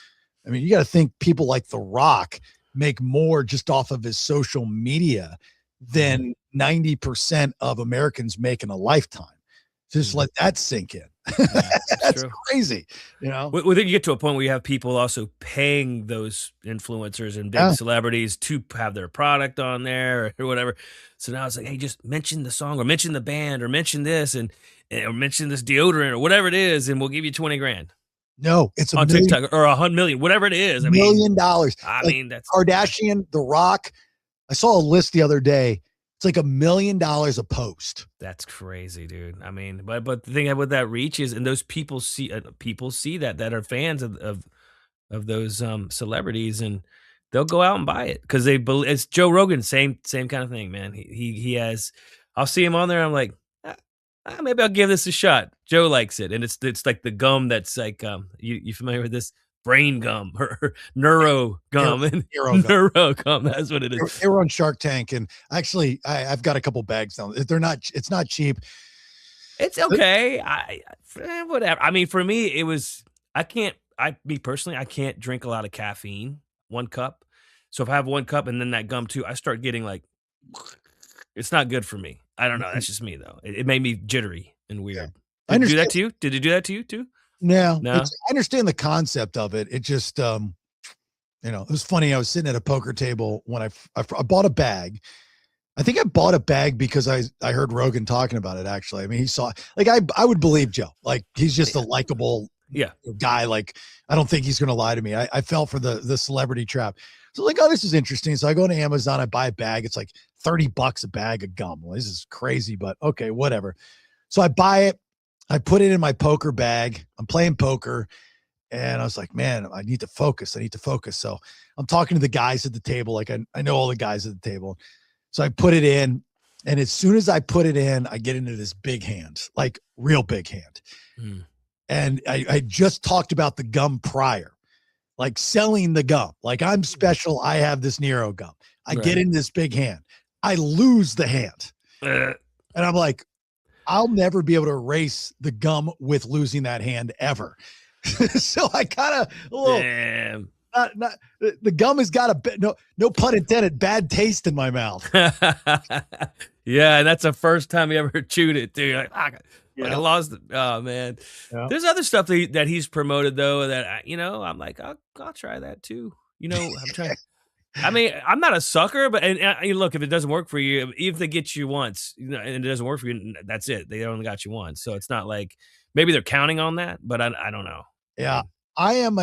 [SPEAKER 2] I mean, you got to think people like The Rock make more just off of his social media than 90% of Americans make in a lifetime. Just let that sink in. That's crazy.
[SPEAKER 1] Well, then you get to a point where you have people also paying those influencers and big celebrities to have their product on there or whatever. So now it's like, hey, just mention the song or mention the band or mention this or mention this deodorant or whatever it is, and we'll give you 20 grand.
[SPEAKER 2] No, it's
[SPEAKER 1] on TikTok or $100 million, whatever it is.
[SPEAKER 2] $1 million.
[SPEAKER 1] I mean, that's
[SPEAKER 2] Kardashian, The Rock. I saw a list the other day. It's like $1 million a post.
[SPEAKER 1] That's crazy, dude. I mean, but the thing with that reach is, and those people see that are fans of those celebrities, and they'll go out and buy it because they believe. It's Joe Rogan, same kind of thing, man. He has. I'll see him on there. I'm like, maybe I'll give this a shot. Joe likes it, and it's like the gum that's like you familiar with this? Brain gum or neuro gum and neuro gum. That's what it is.
[SPEAKER 2] They were on Shark Tank, and actually I've got a couple bags now. It's not cheap.
[SPEAKER 1] It's okay. Whatever. I mean, for me, it was, I can't drink a lot of caffeine, 1 cup. So if I have 1 cup and then that gum too, I start getting like, it's not good for me. I don't know. That's just me though. It made me jittery and weird.
[SPEAKER 2] Yeah.
[SPEAKER 1] Did it do that to you? Did it do that to you too?
[SPEAKER 2] No. I understand the concept of it. It just, it was funny. I was sitting at a poker table when I bought a bag. I think I bought a bag because I heard Rogan talking about it. Actually, I mean, he saw, like, I would believe Joe. Like, he's just a likable guy. Like, I don't think he's going to lie to me. I fell for the celebrity trap. So like, oh, this is interesting. So I go to Amazon, I buy a bag. It's like $30 a bag of gum. Well, this is crazy, but okay, whatever. So I buy it. I put it in my poker bag. I'm playing poker. And I was like, man, I need to focus. So I'm talking to the guys at the table. Like I know all the guys at the table. So I put it in. And as soon as I put it in, I get into this big hand, like real big hand. And I just talked about the gum prior, like selling the gum. Like, I'm special. I have this Nero gum. I get in this big hand. I lose the hand. And I'm like, I'll never be able to erase the gum with losing that hand ever. So I kind of, the gum has got no pun intended, bad taste in my mouth.
[SPEAKER 1] Yeah, and that's the first time you ever chewed it, dude. Like, I lost it. Oh man, there's other stuff that he's promoted though that I'm like, I'll try that too. I'm trying. I mean, I'm not a sucker, but and look, if it doesn't work for you, if they get you once, and it doesn't work for you, that's it. They only got you once, so it's not like maybe they're counting on that, but I don't know.
[SPEAKER 2] Yeah, I am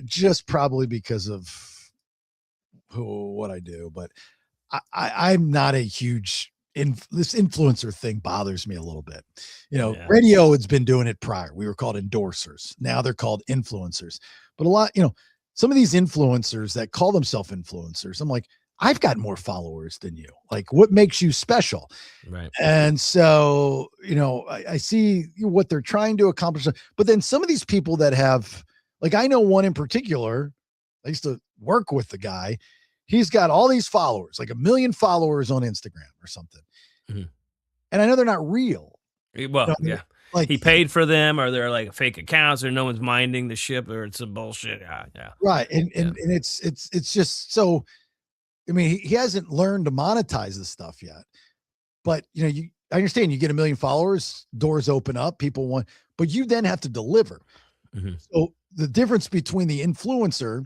[SPEAKER 2] just probably because of what I do, but I'm not a huge this influencer thing bothers me a little bit. Radio has been doing it prior. We were called endorsers. Now they're called influencers, but a lot, some of these influencers that call themselves influencers, I'm like, I've got more followers than you. Like, what makes you special?
[SPEAKER 1] Right.
[SPEAKER 2] And so, I see what they're trying to accomplish. But then some of these people that have, like, I know one in particular, I used to work with the guy. He's got all these followers, like 1 million followers on Instagram or something. Mm-hmm. and I know they're not real.
[SPEAKER 1] Well, yeah.
[SPEAKER 2] Like
[SPEAKER 1] He paid for them, or they're like fake accounts, or no one's minding the ship, or it's some bullshit. Yeah.
[SPEAKER 2] right, and it's just so. I mean, he hasn't learned to monetize this stuff yet, but I understand you get 1 million followers, doors open up, people want, but you then have to deliver.
[SPEAKER 1] Mm-hmm.
[SPEAKER 2] So the difference between the influencer,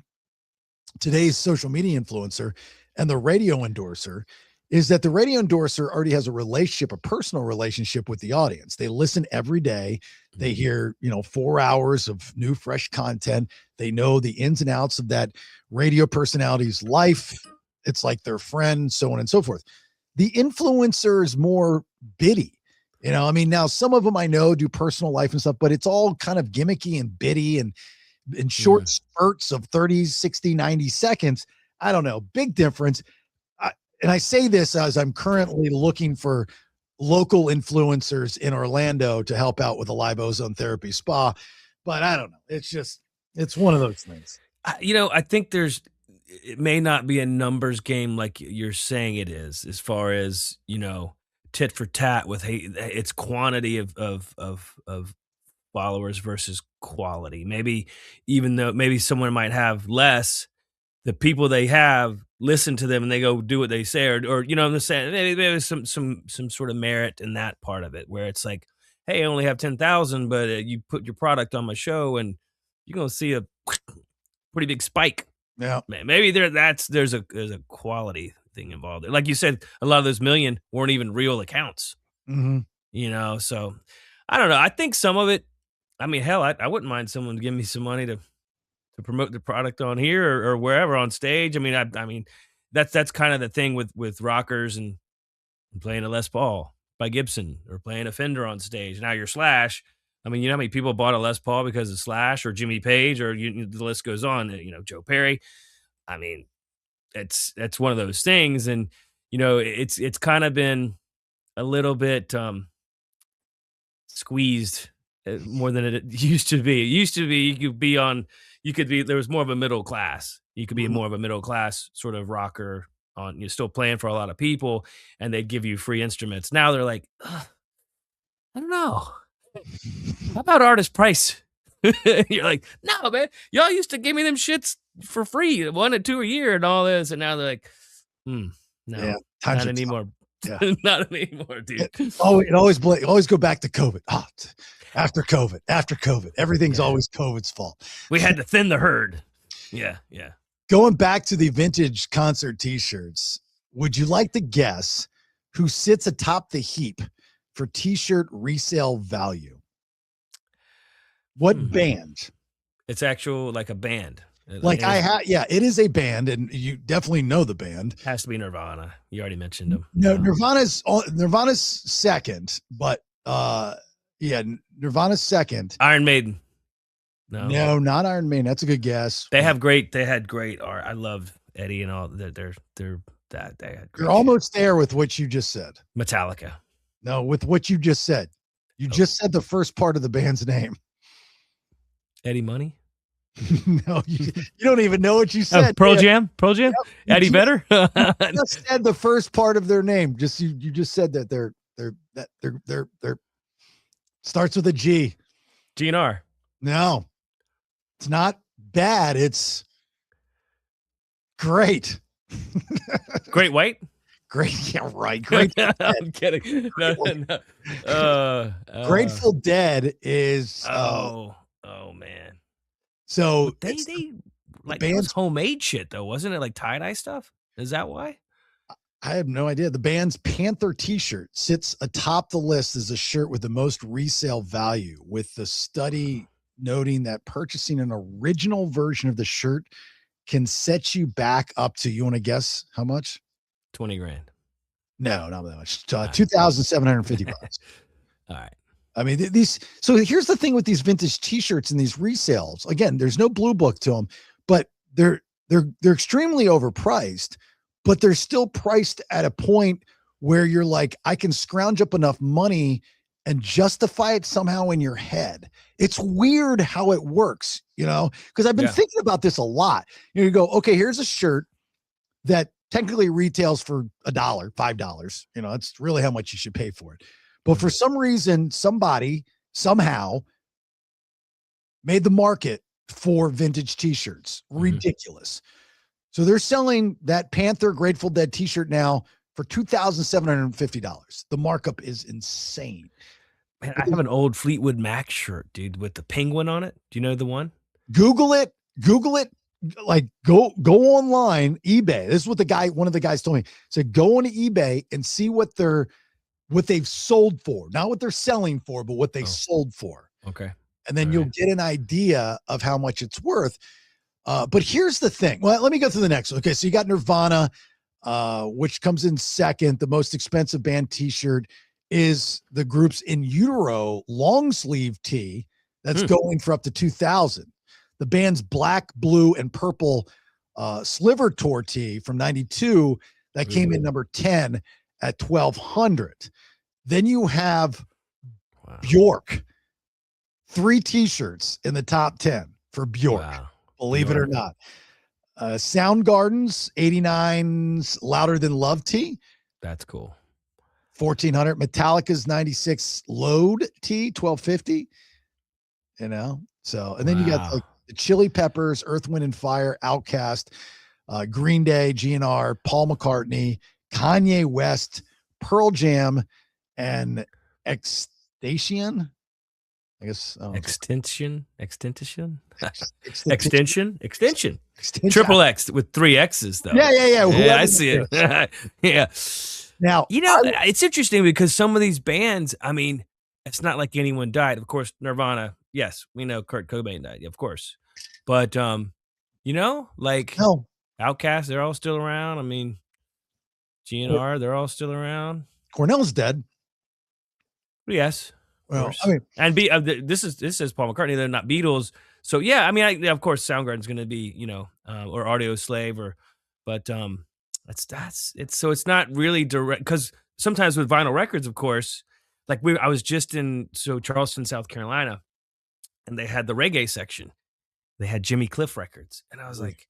[SPEAKER 2] today's social media influencer, and the radio endorser is that the radio endorser already has a personal relationship with the audience. They listen every day. They hear, 4 hours of new, fresh content. They know the ins and outs of that radio personality's life. It's like their friend, so on and so forth. The influencer is more bitty. Now some of them I know do personal life and stuff, but it's all kind of gimmicky and bitty and in short spurts of 30, 60, 90 seconds. I don't know. Big difference. And I say this as I'm currently looking for local influencers in Orlando to help out with a live ozone therapy spa. But I don't know. It's one of those things.
[SPEAKER 1] I think it may not be a numbers game like you're saying it is, as far as, tit for tat with its quantity of followers versus quality. Maybe even though maybe someone might have less, the people they have listen to them and they go do what they say, or I'm saying maybe there's some sort of merit in that part of it, where it's like, hey, I only have 10,000, but you put your product on my show and you're gonna see a pretty big spike.
[SPEAKER 2] Yeah,
[SPEAKER 1] maybe there's a quality thing involved. Like you said, a lot of those million weren't even real accounts.
[SPEAKER 2] Mm-hmm.
[SPEAKER 1] So I don't know. I think some of it. I mean, hell, I wouldn't mind someone giving me some money to promote the product on here or wherever on stage. I mean, that's kind of the thing with rockers and playing a Les Paul by Gibson or playing a Fender on stage. Now you're Slash. I mean, how many people bought a Les Paul because of Slash or Jimmy Page or the list goes on, Joe Perry. I mean, it's one of those things. And, it's kind of been a little bit squeezed more than it used to be. It used to be there was more of a middle class. You could be more of a middle class sort of rocker you're still playing for a lot of people and they'd give you free instruments. Now they're like, I don't know. How about artist price? You're like, no, man, y'all used to give me them shits for free, 1 or 2 a year and all this. And now they're like, no, not anymore.
[SPEAKER 2] Yeah.
[SPEAKER 1] Not anymore, dude.
[SPEAKER 2] It always go back to COVID. After COVID, everything's always COVID's fault.
[SPEAKER 1] We had to thin the herd. Yeah.
[SPEAKER 2] Going back to the vintage concert t-shirts, would you like to guess who sits atop the heap for t-shirt resale value? What band?
[SPEAKER 1] It's actual like a band.
[SPEAKER 2] It is a band, and you definitely know the band.
[SPEAKER 1] Has to be Nirvana. You already mentioned them.
[SPEAKER 2] No, Nirvana's second, but Nirvana's second.
[SPEAKER 1] Iron Maiden.
[SPEAKER 2] No, not Iron Maiden. That's a good guess.
[SPEAKER 1] They had great art. I loved Eddie and all. They're
[SPEAKER 2] You're almost there with what you just said.
[SPEAKER 1] Metallica.
[SPEAKER 2] No, with what you just said. You just said the first part of the band's name.
[SPEAKER 1] Eddie Money.
[SPEAKER 2] No, you don't even know what you said.
[SPEAKER 1] Pearl Jam.
[SPEAKER 2] Yep.
[SPEAKER 1] Eddie Vedder.
[SPEAKER 2] You just said the first part of their name. You just said that they're starts with a G.
[SPEAKER 1] GNR.
[SPEAKER 2] No, it's not bad. It's great.
[SPEAKER 1] Great White.
[SPEAKER 2] Great, yeah, right. Great.
[SPEAKER 1] I'm kidding. No.
[SPEAKER 2] Grateful Dead is.
[SPEAKER 1] Oh man.
[SPEAKER 2] So
[SPEAKER 1] they like it was homemade shit though, wasn't it? Like tie-dye stuff? Is that why?
[SPEAKER 2] I have no idea. The band's Panther t-shirt sits atop the list as a shirt with the most resale value, with the study noting that purchasing an original version of the shirt can set you back up to, you want to guess how much?
[SPEAKER 1] 20 grand.
[SPEAKER 2] No, not that much. $2,750.
[SPEAKER 1] All right.
[SPEAKER 2] I mean, so here's the thing with these vintage t-shirts and these resales. Again, there's no blue book to them, but they're extremely overpriced, but they're still priced at a point where you're like, I can scrounge up enough money and justify it somehow in your head. It's weird how it works, because I've been thinking about this a lot. You go, okay, here's a shirt that technically retails for $1, $5. That's really how much you should pay for it. But for some reason, somebody somehow made the market for vintage t-shirts. Ridiculous. So they're selling that Panther Grateful Dead t-shirt now for $2,750. The markup is insane.
[SPEAKER 1] Man, I have an old Fleetwood Mac shirt, dude, with the penguin on it. Do you know the one?
[SPEAKER 2] Google it. Like go online, eBay. This is what one of the guys told me. Said go on eBay and see what they've sold for. Not what they're selling for, but what they sold for.
[SPEAKER 1] Okay.
[SPEAKER 2] And then you'll get an idea of how much it's worth. But here's the thing. Well, let me go through the next one. Okay, so you got Nirvana, which comes in second. The most expensive band t-shirt is the group's In Utero long sleeve tee. That's going for up to $2,000. The band's black, blue, and purple Sliver Tour tee from 92 that came in number 10 at $1,200. Then you have Bjork. 3 t-shirts in the top 10 for Bjork. Wow. Believe it or not. Soundgarden's 89's Louder Than Love tee.
[SPEAKER 1] That's cool.
[SPEAKER 2] $1,400. Metallica's 96 Load tee, $1,250. So, and then you got the Chili Peppers, Earth, Wind and Fire, Outkast, Green Day, GNR, Paul McCartney, Kanye West, Pearl Jam, and Extension. I guess
[SPEAKER 1] extension. Triple X with 3 X's though.
[SPEAKER 2] Yeah.
[SPEAKER 1] I see it. Yeah. Now, it's interesting because some of these bands, I mean, it's not like anyone died. Of course, Nirvana. Yes, we know Kurt Cobain died, of course. But like Outkast, they're all still around. I mean, GNR, they're all still around.
[SPEAKER 2] Cornell's dead.
[SPEAKER 1] Yes.
[SPEAKER 2] Well, I mean,
[SPEAKER 1] and this is Paul McCartney. They're not Beatles, so yeah. I mean, of course, Soundgarden's going to be, or Audio Slave, but it's not really direct because sometimes with vinyl records, of course, like I was just in Charleston, South Carolina, and they had the reggae section. They had Jimmy Cliff records, and I was like,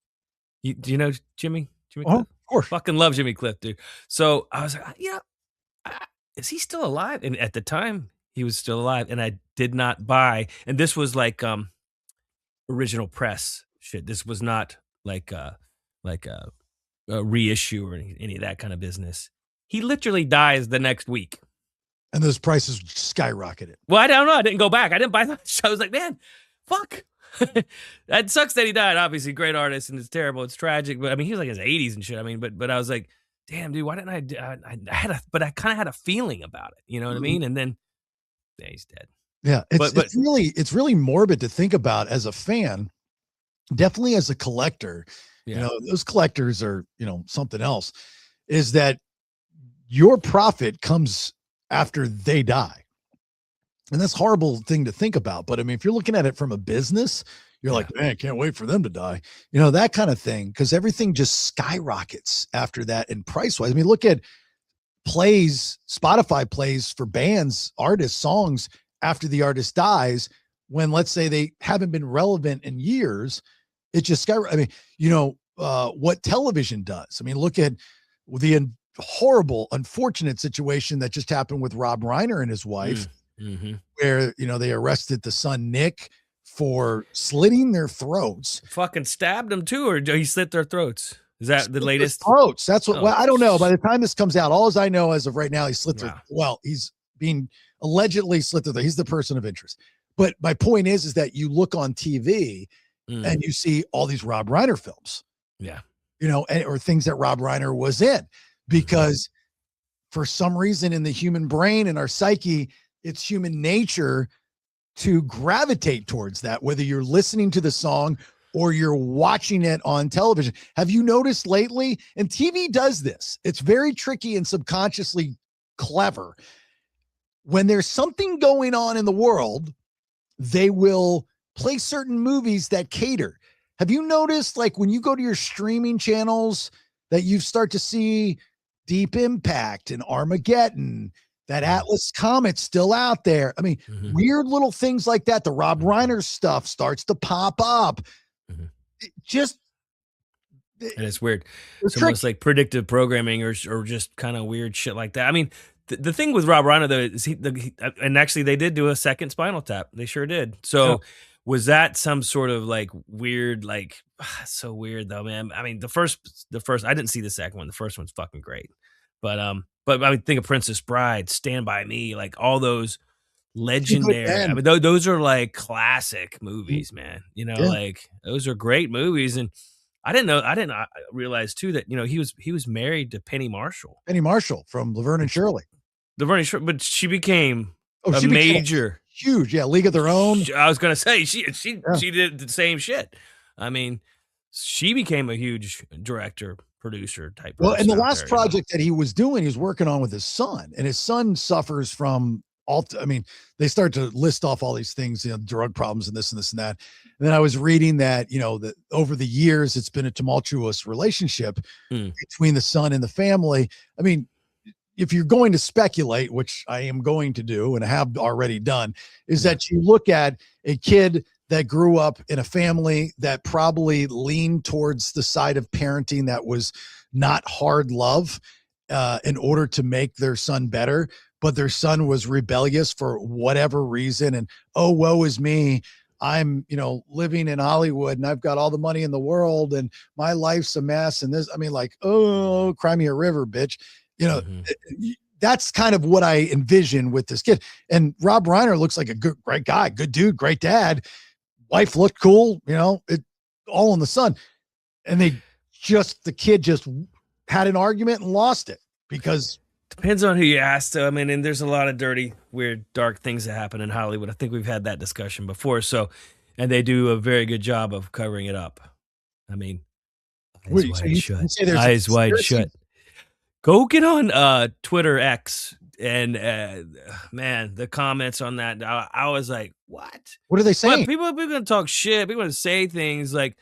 [SPEAKER 1] do you know Jimmy? Jimmy Cliff? Of
[SPEAKER 2] course,
[SPEAKER 1] fucking love Jimmy Cliff, dude. So I was like, is he still alive? And at the time, he was still alive, and I did not buy. And this was like original press shit. This was not like a reissue or any of that kind of business. He literally dies the next week,
[SPEAKER 2] and those prices skyrocketed.
[SPEAKER 1] Well, I don't know. I didn't go back. I didn't buy that. I was like, man, fuck. That sucks that he died. Obviously, great artist, and it's terrible. It's tragic. But I mean, he was like in his 80s and shit. I mean, but I was like, damn, dude, why didn't but I kind of had a feeling about it. You know what I mean? And then. Yeah, he's dead.
[SPEAKER 2] Yeah, it's really morbid to think about as a fan. Definitely as a collector, those collectors are something else. Is that your profit comes after they die, and that's a horrible thing to think about. But I mean, if you're looking at it from a business, you're like, man, I can't wait for them to die. That kind of thing, because everything just skyrockets after that in price wise. I mean, look at Spotify plays for bands, artists, songs after the artist dies, when let's say they haven't been relevant in years, it just what television does. I mean, look at the horrible, unfortunate situation that just happened with Rob Reiner and his wife, where, they arrested the son, Nick, for slitting their throats.
[SPEAKER 1] Fucking stabbed them too, or he slit their throats? Is that the latest?
[SPEAKER 2] Throats. That's what. Well, I don't know. By the time this comes out, all as I know as of right now, he slit their. Well, he's being allegedly slit their. He's the person of interest. But my point is that you look on TV and you see all these Rob Reiner films. Yeah. Or things that Rob Reiner was in, because for some reason in the human brain and our psyche, it's human nature to gravitate towards that, whether you're listening to the song or you're watching it on television. Have you noticed lately? And TV does this. It's very tricky and subconsciously clever. When there's something going on in the world, they will play certain movies that cater. Have you noticed, like, when you go to your streaming channels, that you start to see Deep Impact and Armageddon, that Atlas Comet's still out there? I mean, weird little things like that. The Rob Reiner stuff starts to pop up. Just
[SPEAKER 1] And it's weird.
[SPEAKER 2] It's
[SPEAKER 1] It's almost
[SPEAKER 2] tricky.
[SPEAKER 1] like predictive programming or just kind of weird shit like that. I mean, the thing with Rob Reiner though is and actually they did do a second Spinal Tap. They sure did.
[SPEAKER 2] Yeah.
[SPEAKER 1] So was that some sort of like weird, like so weird though, man? I mean, the first I didn't see the second one. The first one's fucking great. But I mean, think of Princess Bride, Stand By Me, like all those
[SPEAKER 2] Good
[SPEAKER 1] legendary. I
[SPEAKER 2] man.
[SPEAKER 1] mean, those are like classic movies, man.
[SPEAKER 2] Yeah.
[SPEAKER 1] Like those are great movies. And I didn't realize too that he was married to Penny Marshall,
[SPEAKER 2] Penny Marshall from Laverne and Shirley.
[SPEAKER 1] the Bernie Short, but she became
[SPEAKER 2] Oh,
[SPEAKER 1] a
[SPEAKER 2] she became
[SPEAKER 1] major.
[SPEAKER 2] huge. Yeah, League of Their Own.
[SPEAKER 1] I was gonna say she
[SPEAKER 2] Yeah.
[SPEAKER 1] she did the same shit. I mean, she became a huge director, producer type
[SPEAKER 2] Well, and
[SPEAKER 1] person
[SPEAKER 2] the
[SPEAKER 1] out
[SPEAKER 2] last
[SPEAKER 1] there.
[SPEAKER 2] project that he was doing, he was working on with his son, and his son suffers from I mean, they start to list off all these things, drug problems and this and this and that. And then I was reading that, that over the years, it's been a tumultuous relationship
[SPEAKER 1] Mm.
[SPEAKER 2] between the son and the family. I mean, if you're going to speculate, which I am going to do and have already done, is that you look at a kid that grew up in a family that probably leaned towards the side of parenting that was not hard love in order to make their son better, but their son was rebellious for whatever reason. And, oh, woe is me. I'm, living in Hollywood and I've got all the money in the world and my life's a mess. And this, I mean, like, oh, cry me a river, bitch.
[SPEAKER 1] Mhm.
[SPEAKER 2] That's kind of what I envision with this kid. And Rob Reiner looks like a great guy, good dude, great dad. Wife looked cool, it all in the sun. And the kid just had an argument and lost it because
[SPEAKER 1] Depends on who you ask, though. I mean, and there's a lot of dirty, weird, dark things that happen in Hollywood. I think we've had that discussion before. So, and they do a very good job of covering it up. I mean, eyes
[SPEAKER 2] so
[SPEAKER 1] wide
[SPEAKER 2] you
[SPEAKER 1] shut.
[SPEAKER 2] say there's a
[SPEAKER 1] Eyes wide
[SPEAKER 2] conspiracy?
[SPEAKER 1] shut. Go get on Twitter X and man, the comments on that. I was like, what?
[SPEAKER 2] What are they
[SPEAKER 1] What
[SPEAKER 2] saying?
[SPEAKER 1] people are gonna talk shit. People are gonna say things like,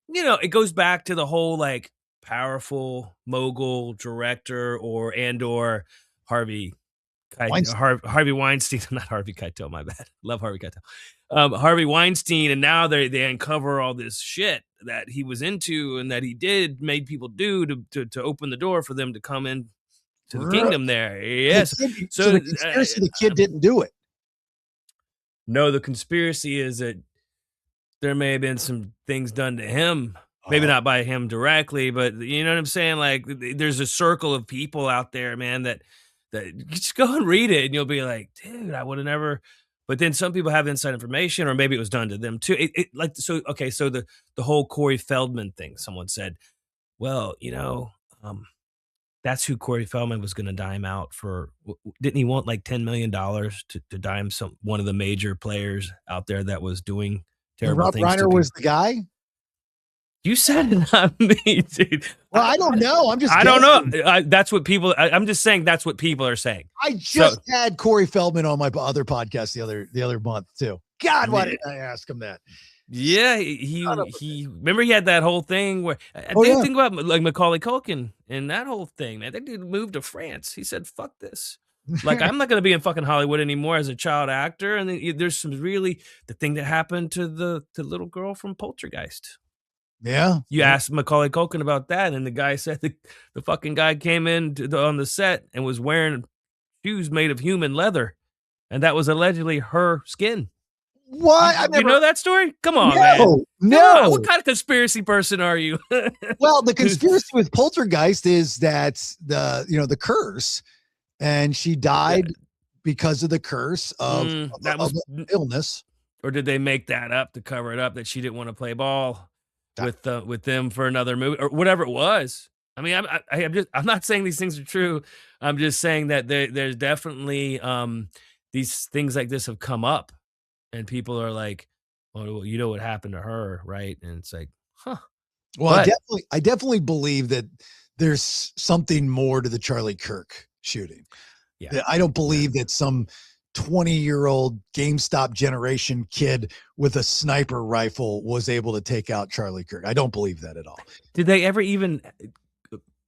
[SPEAKER 1] it goes back to the whole like powerful mogul director or Harvey
[SPEAKER 2] Weinstein.
[SPEAKER 1] Harvey Weinstein, not Harvey Keitel, my bad. Love Harvey Keitel. Harvey Weinstein, and now they uncover all this shit that he was into and that he made people do to open the door for them to come in to the kingdom there. Yes.
[SPEAKER 2] So the conspiracy, the kid didn't do it.
[SPEAKER 1] No, the conspiracy is that there may have been some things done to him. Maybe not by him directly, but you know what I'm saying? Like there's a circle of people out there, man, that just go and read it and you'll be like, dude, I would have never. But then some people have inside information, or maybe it was done to them too. So the whole Corey Feldman thing, someone said, well, that's who Corey Feldman was going to dime out for. Didn't he want like $10 million to dime one of the major players out there that was doing terrible
[SPEAKER 2] Rob
[SPEAKER 1] things to
[SPEAKER 2] Reiner
[SPEAKER 1] people?
[SPEAKER 2] was the guy.
[SPEAKER 1] You said it, not me, dude.
[SPEAKER 2] Well, I don't know. I'm just.
[SPEAKER 1] I don't
[SPEAKER 2] guessing.
[SPEAKER 1] know. That's what people. I'm just saying that's what people are saying.
[SPEAKER 2] I just had Corey Feldman on my other podcast the other month too. God, why didn't I ask him that?
[SPEAKER 1] Yeah, he remember he had that whole thing where think about like Macaulay Culkin and that whole thing, man. That dude moved to France. He said, "Fuck this." Like, I'm not going to be in fucking Hollywood anymore as a child actor. And then there's some the thing that happened to the little girl from Poltergeist.
[SPEAKER 2] Yeah.
[SPEAKER 1] You asked Macaulay Culkin about that, and the guy said the fucking guy came in on the set and was wearing shoes made of human leather, and that was allegedly her skin.
[SPEAKER 2] What?
[SPEAKER 1] You know that story? Come on, man.
[SPEAKER 2] No.
[SPEAKER 1] What kind of conspiracy person are you?
[SPEAKER 2] Well, the conspiracy with Poltergeist is that the curse, and she died because of the curse of illness.
[SPEAKER 1] Or did they make that up to cover it up that she didn't want to play ball with them for another movie or whatever it was? I mean, I'm not saying these things are true. I'm just saying that there's definitely these things like this have come up, and people are like, "Well, you know what happened to her, right?" And it's like, huh.
[SPEAKER 2] Well, I definitely believe that there's something more to the Charlie Kirk shooting. Yeah, I don't believe that some 20-year-old GameStop generation kid with a sniper rifle was able to take out Charlie Kirk. I don't believe that at all.
[SPEAKER 1] Did they ever even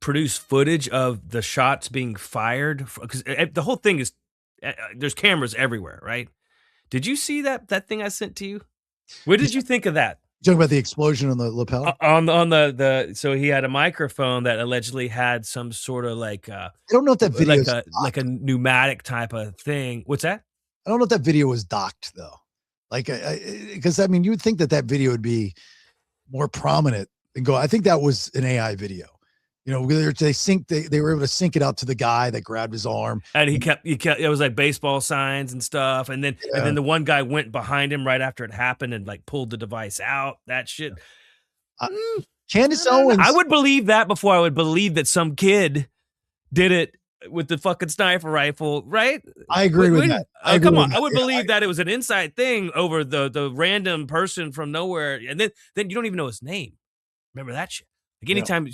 [SPEAKER 1] produce footage of the shots being fired? Because the whole thing is there's cameras everywhere, right? Did you see that thing I sent to you? What did you think of that?
[SPEAKER 2] talking about the explosion on the lapel?
[SPEAKER 1] On the so he had a microphone that allegedly had some sort of like
[SPEAKER 2] I don't know if that video
[SPEAKER 1] like a pneumatic type of thing. What's that?
[SPEAKER 2] I don't know if that video was docked though. Like, because I mean, you would think that video would be more prominent and go. I think that was an AI video. You know, they were able to sync it out to the guy that grabbed his arm,
[SPEAKER 1] and he kept. It was like baseball signs and stuff, and then the one guy went behind him right after it happened and like pulled the device out. That shit.
[SPEAKER 2] Candace Owens.
[SPEAKER 1] I would believe that before I would believe that some kid did it with the fucking sniper rifle, right?
[SPEAKER 2] I agree with that.
[SPEAKER 1] Come on, I would believe that it was an inside thing over the random person from nowhere, and then you don't even know his name. Remember that shit? Like anytime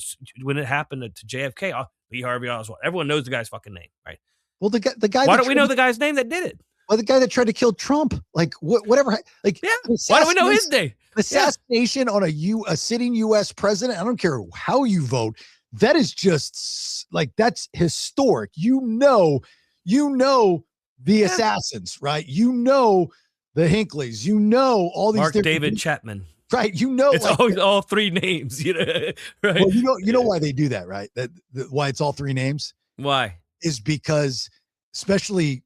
[SPEAKER 1] when it happened to JFK, Lee Harvey Oswald, everyone knows the guy's fucking name, right?
[SPEAKER 2] Well, the guy.
[SPEAKER 1] Why don't we know the guy's name that did it?
[SPEAKER 2] Well, the guy that tried to kill Trump, like whatever. Like,
[SPEAKER 1] yeah. Why don't we know his name?
[SPEAKER 2] Assassination on a sitting U.S. president. I don't care how you vote. That is just like, that's historic. You know the assassins, right? You know the Hinkleys. You know all these
[SPEAKER 1] Mark David Chapman.
[SPEAKER 2] Right. You know,
[SPEAKER 1] it's
[SPEAKER 2] like,
[SPEAKER 1] always all three names, you know, right?
[SPEAKER 2] Well, you know why they do that, right? Why it's all three names?
[SPEAKER 1] Why?
[SPEAKER 2] Is because especially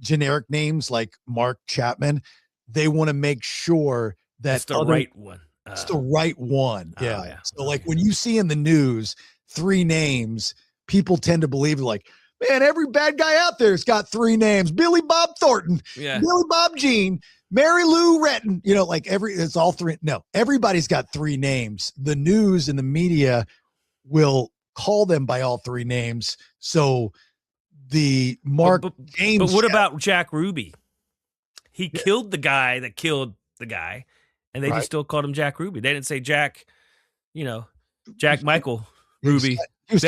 [SPEAKER 2] generic names like Mark Chapman, they want to make sure that
[SPEAKER 1] it's the right one.
[SPEAKER 2] It's the right one. Yeah.
[SPEAKER 1] Yeah.
[SPEAKER 2] So like when you see in the news three names, people tend to believe like, man, every bad guy out there's got three names. Billy Bob Thornton, Billy Bob Jean, Mary Lou Retton, you know, like it's all three. No, everybody's got three names. The news and the media will call them by all three names. So the Mark James.
[SPEAKER 1] But what about Jack Ruby? He killed the guy that killed the guy, and they just still called him Jack Ruby. They didn't say Jack, Jack Michael Ruby. He was.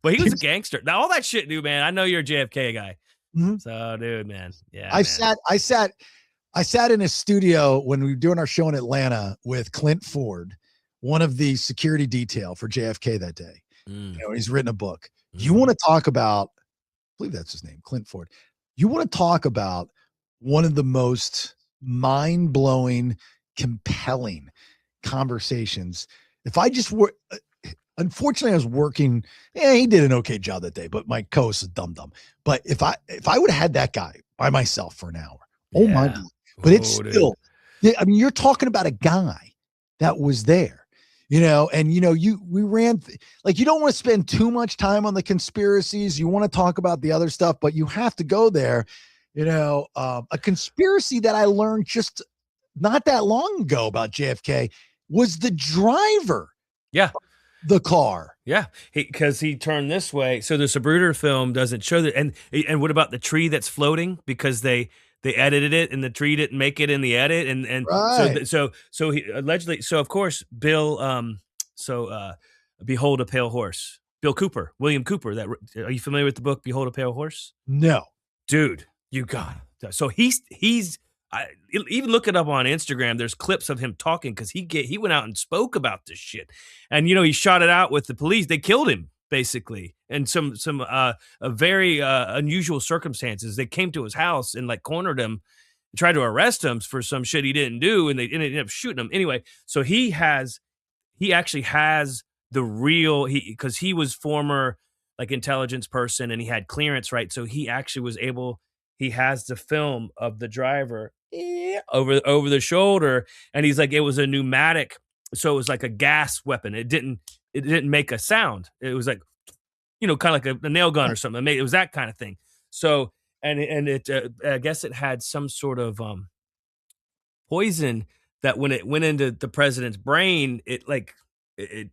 [SPEAKER 1] But he was a gangster. Now all that shit, dude, man. I know you're a JFK guy.
[SPEAKER 2] Mm-hmm.
[SPEAKER 1] So, dude, man. Yeah.
[SPEAKER 2] I sat in a studio when we were doing our show in Atlanta with Clint Ford, one of the security detail for JFK that day. You know, he's written a book. You want to talk about, I believe that's his name, Clint Ford. You want to talk about one of the most mind-blowing, compelling conversations. If I just were, unfortunately, I was working. He did an okay job that day, but my co-host is dumb. But if I would have had that guy by myself for an hour, oh my God! But it's still, I mean, you're talking about a guy that was there. You know, and we ran like, you don't want to spend too much time on the conspiracies. You want to talk about the other stuff, but you have to go there. A conspiracy that I learned just not that long ago about JFK was the driver.
[SPEAKER 1] Yeah.
[SPEAKER 2] The car.
[SPEAKER 1] Yeah. Because he turned this way. So the Zapruder film doesn't show that. And what about the tree that's floating? Because they edited it and the tree didn't make it in the edit. And
[SPEAKER 2] right.
[SPEAKER 1] so he allegedly, so of course, Bill, Behold a Pale Horse, William Cooper, are you familiar with the book, Behold a Pale Horse?
[SPEAKER 2] No.
[SPEAKER 1] Dude, you got it. So he's even look it up on Instagram. There's clips of him talking because he went out and spoke about this shit. And, he shot it out with the police. They killed him, basically. And some very unusual circumstances. They came to his house and like cornered him, tried to arrest him for some shit he didn't do, and they ended up shooting him. Anyway, so he actually has the real, because he was former like intelligence person and he had clearance, right? So he actually he has the film of the driver over the shoulder, and he's like, it was a pneumatic, so it was like a gas weapon. It didn't make a sound. It was like, kind of like a nail gun or something. It was that kind of thing. So, and it, I guess it had some sort of poison that when it went into the president's brain, it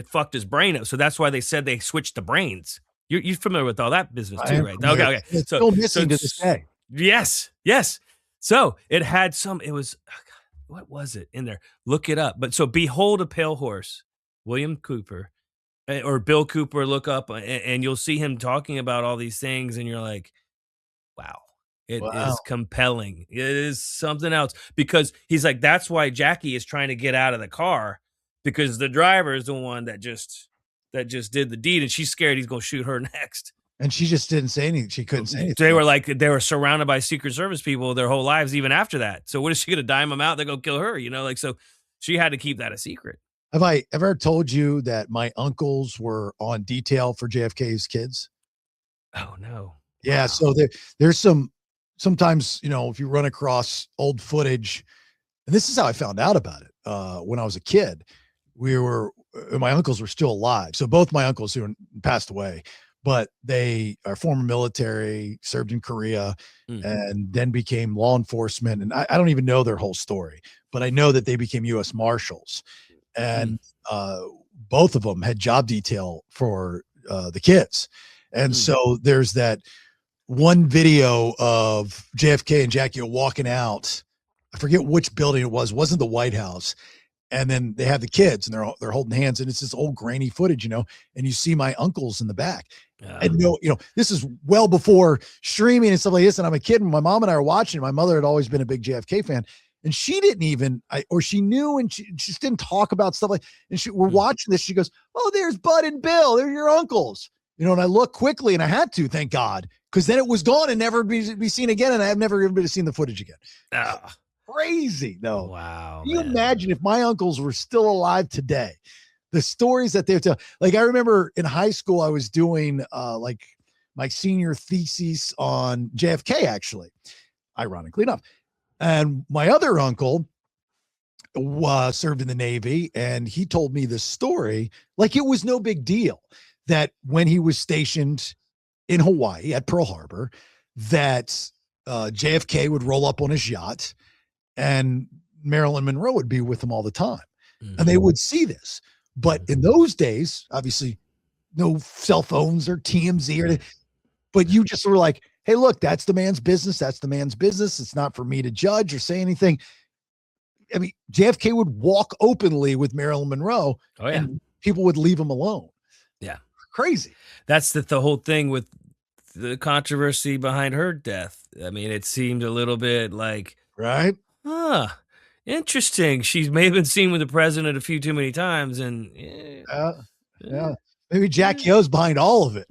[SPEAKER 1] fucked his brain up. So that's why they said they switched the brains. You're familiar with all that business too, right? Okay.
[SPEAKER 2] It's still missing to this day.
[SPEAKER 1] Yes. So it had what was it in there? Look it up. But so Behold a Pale Horse, William Cooper, or Bill Cooper, look up and you'll see him talking about all these things. And you're like, wow, it is compelling. It is something else, because he's like, that's why Jackie is trying to get out of the car, because the driver is the one that just did the deed, and she's scared he's going to shoot her next.
[SPEAKER 2] And she just didn't say anything. She couldn't say
[SPEAKER 1] They
[SPEAKER 2] anything.
[SPEAKER 1] were like they were surrounded by Secret Service people their whole lives, even after that. So what is she gonna dime them out? They go kill her, like so. She had to keep that a secret.
[SPEAKER 2] Have I ever told you that my uncles were on detail for JFK's kids?
[SPEAKER 1] Oh no.
[SPEAKER 2] Yeah,
[SPEAKER 1] Wow.
[SPEAKER 2] so there's sometimes, if you run across old footage, and this is how I found out about it. When I was a kid, my uncles were still alive. So both my uncles who passed away, but they are former military, served in Korea, and then became law enforcement. And I don't even know their whole story, but I know that they became U.S. Marshals. And both of them had job detail for the kids. And so there's that one video of JFK and Jackie walking out. I forget which building it was. It wasn't the White House. And then they have the kids and they're holding hands, and it's this old grainy footage, and you see my uncles in the back. And this is well before streaming and stuff like this. And I'm a kid, and my mom and I are watching. My mother had always been a big JFK fan, and she didn't even, or she knew, and she just didn't talk about stuff like. And we're watching this. She goes, "Oh, there's Bud and Bill. They're your uncles." And I look quickly, and I had to, thank God, because then it was gone and never be seen again. And I have never even seen the footage again. Crazy, though.
[SPEAKER 1] Wow.
[SPEAKER 2] Can you imagine if my uncles were still alive today? The stories that they tell. Like, I remember in high school, I was doing like my senior thesis on JFK, actually, ironically enough. And my other uncle served in the Navy, and he told me this story like it was no big deal, that when he was stationed in Hawaii at Pearl Harbor, that JFK would roll up on his yacht and Marilyn Monroe would be with him all the time. And they would see this. But in those days, obviously, no cell phones or TMZ, but you just were like, hey, look, that's the man's business. That's the man's business. It's not for me to judge or say anything. I mean, JFK would walk openly with Marilyn Monroe, and people would leave him alone.
[SPEAKER 1] Yeah.
[SPEAKER 2] Crazy.
[SPEAKER 1] That's the whole thing with the controversy behind her death. I mean, it seemed a little bit like,
[SPEAKER 2] right?
[SPEAKER 1] Interesting. She's may have been seen with the president a few too many times, and
[SPEAKER 2] maybe Jackie O's behind all of it,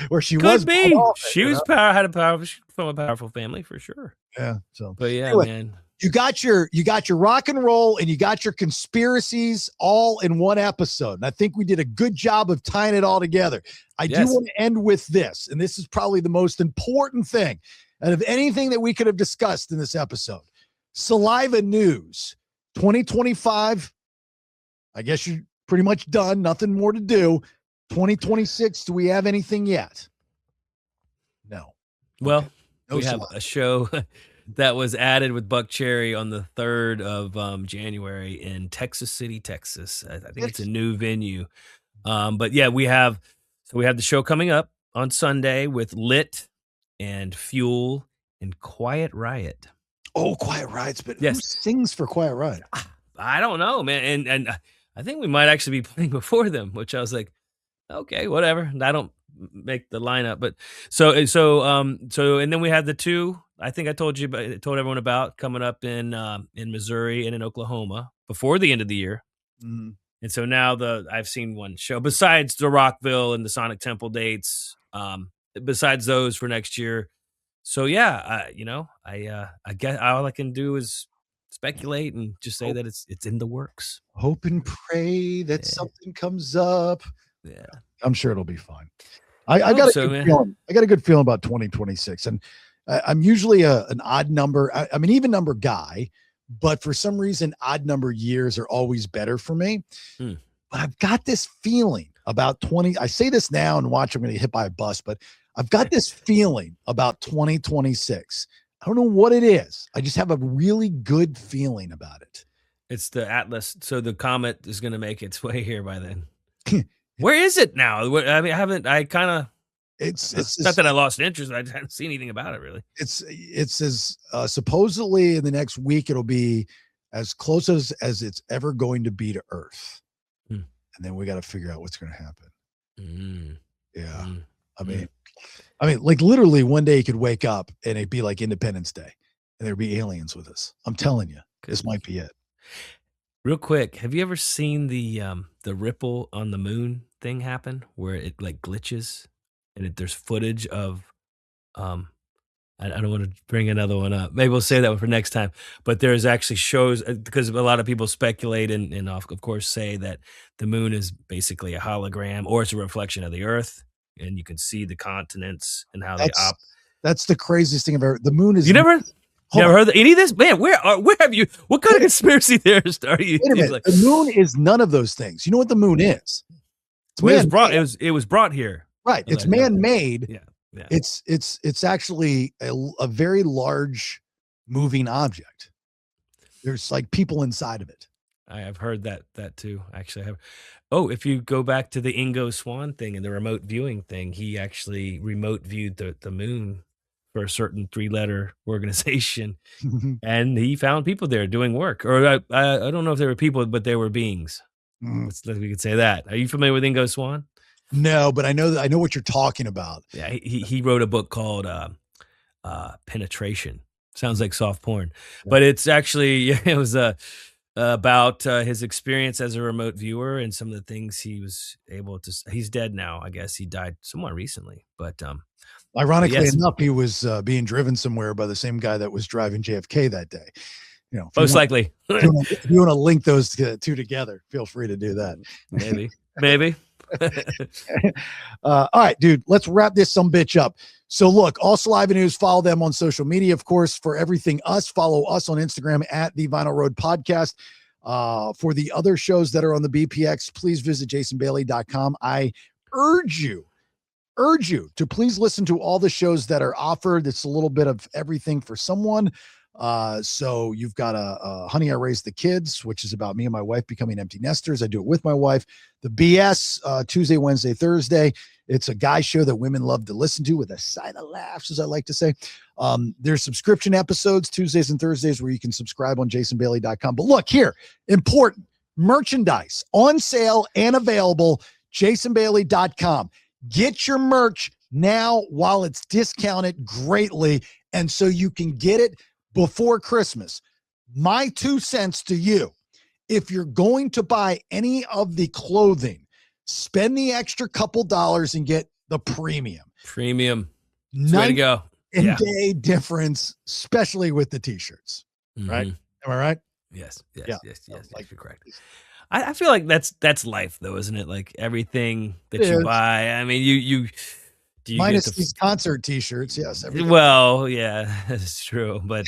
[SPEAKER 2] where she
[SPEAKER 1] could
[SPEAKER 2] was.
[SPEAKER 1] Be. She was had a powerful from a powerful family for sure.
[SPEAKER 2] Yeah. So,
[SPEAKER 1] but yeah,
[SPEAKER 2] anyway,
[SPEAKER 1] man.
[SPEAKER 2] You got your rock and roll and you got your conspiracies all in one episode. And I think we did a good job of tying it all together. I do want to end with this, and this is probably the most important thing out of anything that we could have discussed in this episode. Saliva News 2025. I guess you're pretty much done. Nothing more to do. 2026. Do we have anything yet? No.
[SPEAKER 1] Well,
[SPEAKER 2] okay. No
[SPEAKER 1] we have a show that was added with Buck Cherry on the 3rd of January in Texas City, Texas. I think it's a new venue. But yeah, we have the show coming up on Sunday with Lit and Fuel and Quiet Riot.
[SPEAKER 2] Oh, Quiet Riot's, but
[SPEAKER 1] yes.
[SPEAKER 2] Who sings for Quiet Riot?
[SPEAKER 1] I don't know, man. And I think we might actually be playing before them, which I was like, okay, whatever. I don't make the lineup, but so and then we had the two I think I told everyone about coming up in Missouri and in Oklahoma before the end of the year. And so now I've seen one show besides the Rockville and the Sonic Temple dates, besides those for next year. So yeah, I guess all I can do is speculate and just say that it's in the works.
[SPEAKER 2] Hope and pray that something comes up.
[SPEAKER 1] Yeah,
[SPEAKER 2] I'm sure it'll be fine. I got a good feeling about 2026, and I'm usually an odd number. I'm an even number guy, but for some reason, odd number years are always better for me. But I've got this feeling about 20. I say this now and watch, I'm going to get hit by a bus, but I've got this feeling about 2026. I don't know what it is. I just have a really good feeling about it.
[SPEAKER 1] It's the Atlas. So the comet is going to make its way here by then. Where is it now? I mean, it's not that I lost interest. I haven't seen anything about it really.
[SPEAKER 2] It's as supposedly in the next week, it'll be as close as it's ever going to be to Earth. And then we got to figure out what's going to happen. Yeah. I mean, like literally one day you could wake up and it'd be like Independence Day and there'd be aliens with us. I'm telling you, this might be it.
[SPEAKER 1] Real quick, have you ever seen the ripple on the moon thing happen where it like glitches? and there's footage of I don't want to bring another one up. Maybe we'll say that one for next time. But there's actually shows because a lot of people speculate and of course say that the moon is basically a hologram or it's a reflection of the Earth, and you can see the continents and how they op.
[SPEAKER 2] That's the craziest thing I've ever. The moon is.
[SPEAKER 1] You never heard any of this, man? Where have you? What kind of conspiracy theorist are you?
[SPEAKER 2] Wait a minute.
[SPEAKER 1] Like,
[SPEAKER 2] the moon is none of those things. You know what the moon is?
[SPEAKER 1] It was brought here.
[SPEAKER 2] Right. It's man-made.
[SPEAKER 1] Yeah. Yeah.
[SPEAKER 2] It's actually a very large moving object. There's like people inside of it.
[SPEAKER 1] I have heard that too. Actually, I have. Oh, if you go back to the Ingo Swann thing and the remote viewing thing, he actually remote viewed the moon for a certain 3-letter organization, and he found people there doing work. Or I don't know if they were people, but they were beings. We could say that. Are you familiar with Ingo Swann?
[SPEAKER 2] No, but I know what you're talking about.
[SPEAKER 1] Yeah, he wrote a book called Penetration. Sounds like soft porn, but it's actually it was about his experience as a remote viewer and some of the things he was able to. He's dead now, I guess. He died somewhat recently, but
[SPEAKER 2] ironically enough, he was being driven somewhere by the same guy that was driving JFK that day. You know,
[SPEAKER 1] most likely.
[SPEAKER 2] If you want to link those two together, feel free to do that.
[SPEAKER 1] Maybe.
[SPEAKER 2] All right, dude, let's wrap this some bitch up. So look, all Saliva News, follow them on social media, of course, for everything us. Follow us on Instagram at the Vinyl Road Podcast. For the other shows that are on the BPX, please visit jasonbailey.com. I urge you to please listen to all the shows that are offered. It's a little bit of everything for someone. So you've got a Honey, I Raised the Kids, which is about me and my wife becoming empty nesters. I do it with my wife. The BS, Tuesday, Wednesday, Thursday. It's a guy show that women love to listen to with a side of laughs, as I like to say. There's subscription episodes Tuesdays and Thursdays where you can subscribe on jasonbailey.com. But look here, important merchandise on sale and available, jasonbailey.com. Get your merch now while it's discounted greatly. And so you can get it before Christmas. My 2 cents to you, if you're going to buy any of the clothing, spend the extra couple dollars and get the premium.
[SPEAKER 1] Way to go.
[SPEAKER 2] Day difference, especially with the t-shirts. Right? Am I right?
[SPEAKER 1] Yes.
[SPEAKER 2] Like,
[SPEAKER 1] you're correct. I feel like that's life though, isn't it? Like everything that you buy. I mean, you
[SPEAKER 2] minus these concert t-shirts, yes. Everything.
[SPEAKER 1] Well, yeah, that's true. But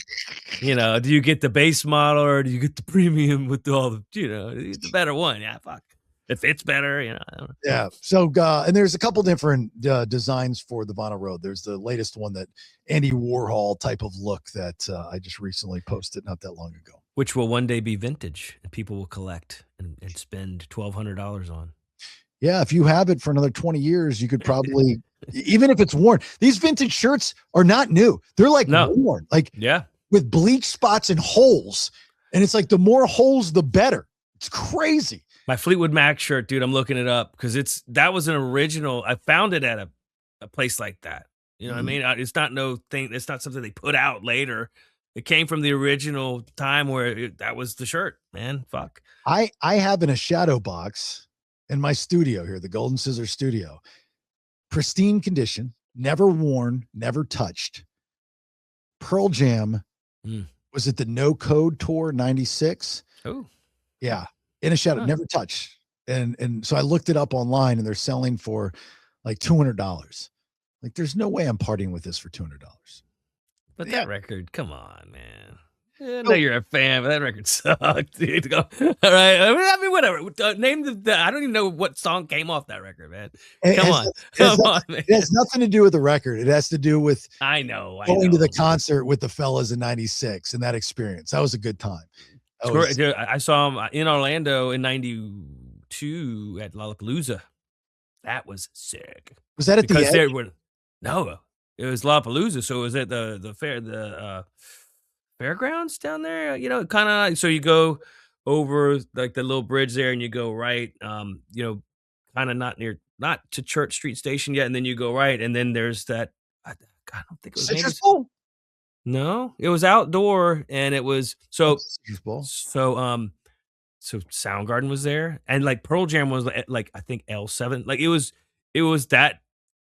[SPEAKER 1] do you get the base model or do you get the premium with all the the better one? Yeah, fuck. It fits better, I don't know.
[SPEAKER 2] Yeah. So and there's a couple different designs for the Vinyl Road. There's the latest one, that Andy Warhol type of look that I just recently posted not that long ago.
[SPEAKER 1] Which will one day be vintage and people will collect and spend $1,200 on.
[SPEAKER 2] Yeah, if you have it for another 20 years, you could probably, even if it's worn. These vintage shirts are not new. They're like worn, like with bleach spots and holes. And it's like the more holes, the better. It's crazy.
[SPEAKER 1] My Fleetwood Mac shirt, dude, I'm looking it up because that was an original. I found it at a place like that. You know what I mean? It's not it's not something they put out later. It came from the original time where that was the shirt, man. Fuck.
[SPEAKER 2] I have in a shadow box in my studio here, the Golden Scissors studio, pristine condition, never worn, never touched. Pearl Jam. Was it the No Code Tour 96?
[SPEAKER 1] Oh,
[SPEAKER 2] yeah. In a shadow, never touched. And so I looked it up online and they're selling for like $200. Like, there's no way I'm partying with this for $200.
[SPEAKER 1] But that record, come on, man. I know you're a fan, but that record sucked, dude. All right. I mean, whatever. Name I don't even know what song came off that record, man. Come on, man.
[SPEAKER 2] It has nothing to do with the record. It has to do with going to the concert with the fellas in 96 and that experience. That was a good time.
[SPEAKER 1] Dude, I saw him in Orlando in 92 at Lollapalooza. That was sick.
[SPEAKER 2] Was that at the end?
[SPEAKER 1] No, it was Lollapalooza. So it was at the fairgrounds down there, kind of. So you go over like the little bridge there and you go right, kind of not to Church Street Station yet. And then you go right. And then there's that, I don't think it was
[SPEAKER 2] Citrus Bowl?
[SPEAKER 1] No, it was outdoor and it was so Soundgarden was there and like Pearl Jam was like I think L7. Like it was that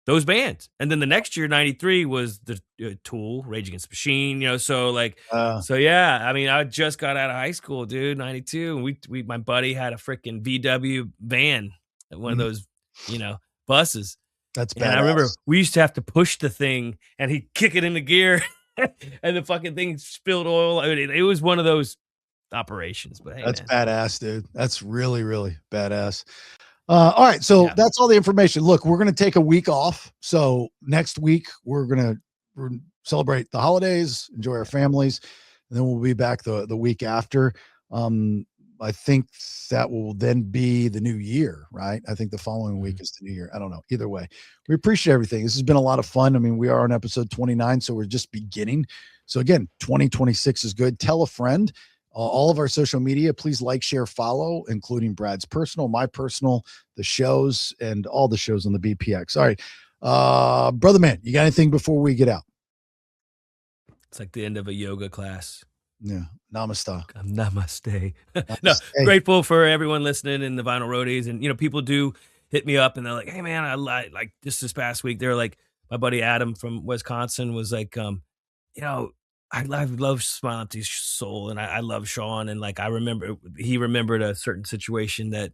[SPEAKER 1] those bands. And then the next year, 93 was the Tool, Rage Against the Machine, you know, so like, so yeah, I mean, I just got out of high school, dude, 92. And we my buddy had a freaking VW van, one of those, you know, buses.
[SPEAKER 2] That's badass.
[SPEAKER 1] And I remember we used to have to push the thing and he'd kick it into gear and the fucking thing spilled oil. I mean, it was one of those operations, but hey,
[SPEAKER 2] that's
[SPEAKER 1] man.
[SPEAKER 2] badass, dude. That's really, really badass. All right. So that's all the information. Look, we're going to take a week off. So next week we're going to celebrate the holidays, enjoy our families, and then we'll be back the week after. I think that will then be the new year, right? I think the following week is the new year. I don't know. Either way, we appreciate everything. This has been a lot of fun. I mean, we are on episode 29, so we're just beginning. So again, 2026 is good. Tell a friend. All of our social media, please like, share, follow, including Brad's personal, my personal, the shows, and all the shows on the BPX. All right. Brother man, you got anything before we get out?
[SPEAKER 1] It's like the end of a yoga class.
[SPEAKER 2] Yeah. Namaste.
[SPEAKER 1] Namaste. No, grateful for everyone listening in the Vinyl Roadies. And, you know, people do hit me up and they're like, hey, man, I like this past week. They're like, my buddy Adam from Wisconsin was like, you know, I love Smile Empty Soul, and I love Sean, and like I remember he remembered a certain situation that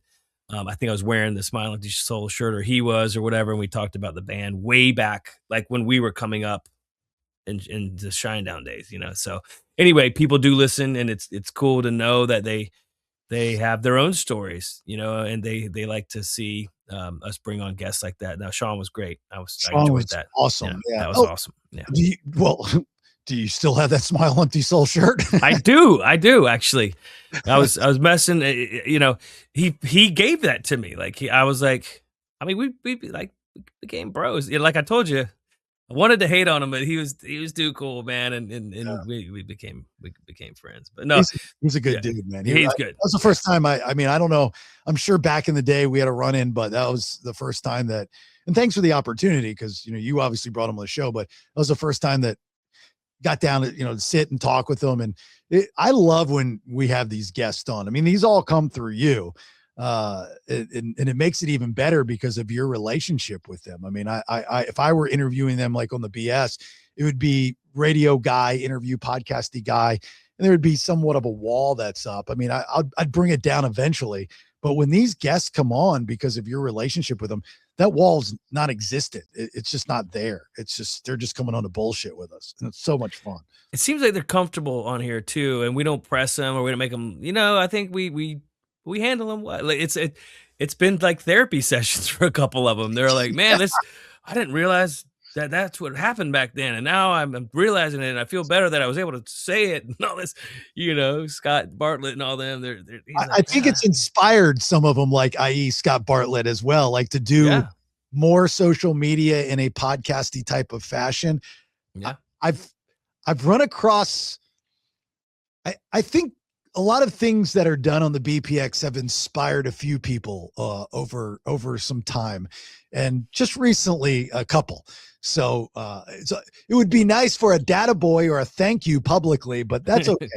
[SPEAKER 1] I think I was wearing the Smile Empty Soul shirt, or he was, or whatever, and we talked about the band way back, like when we were coming up in the Shinedown days, you know. So anyway, people do listen, and it's cool to know that they have their own stories, you know, and they like to see us bring on guests like that. Now Sean was great. I enjoyed that.
[SPEAKER 2] Awesome.
[SPEAKER 1] Yeah, that was awesome. Yeah.
[SPEAKER 2] Do you still have that Smile Empty Soul shirt?
[SPEAKER 1] I do actually. I was messing, you know, he gave that to me. Like I was like, I mean, we became bros. You know, like I told you, I wanted to hate on him, but he was too cool, man. And we became friends. But no,
[SPEAKER 2] he's a good dude, man.
[SPEAKER 1] He's good.
[SPEAKER 2] That was the first time I mean, I don't know. I'm sure back in the day we had a run in, but that was the first time that, and thanks for the opportunity. Cause you know, you obviously brought him on the show, but that was the first time that got down to, you know, sit and talk with them. And I love when we have these guests on. I mean, these all come through you. And it makes it even better because of your relationship with them. I mean, I if I were interviewing them like on the BS, it would be radio guy, interview podcasty guy, and there would be somewhat of a wall that's up. I mean, I'd bring it down eventually, but when these guests come on because of your relationship with them, that wall's not existent. It's just not there. It's just, they're just coming on to bullshit with us. And it's so much fun.
[SPEAKER 1] It seems like they're comfortable on here too. And we don't press them or we don't make them, you know, I think we handle them well. Like it's been like therapy sessions for a couple of them. They're like, man, I didn't realize that's what happened back then. And now I'm realizing it. And I feel better that I was able to say it and all this, you know, Scott Bartlett and all them.
[SPEAKER 2] I think it's inspired some of them, like i.e. Scott Bartlett as well, like to do more social media in a podcasty type of fashion.
[SPEAKER 1] Yeah.
[SPEAKER 2] I've run across, I think a lot of things that are done on the BPX have inspired a few people over some time, and just recently a couple. So it would be nice for a data boy or a thank you publicly, but that's okay.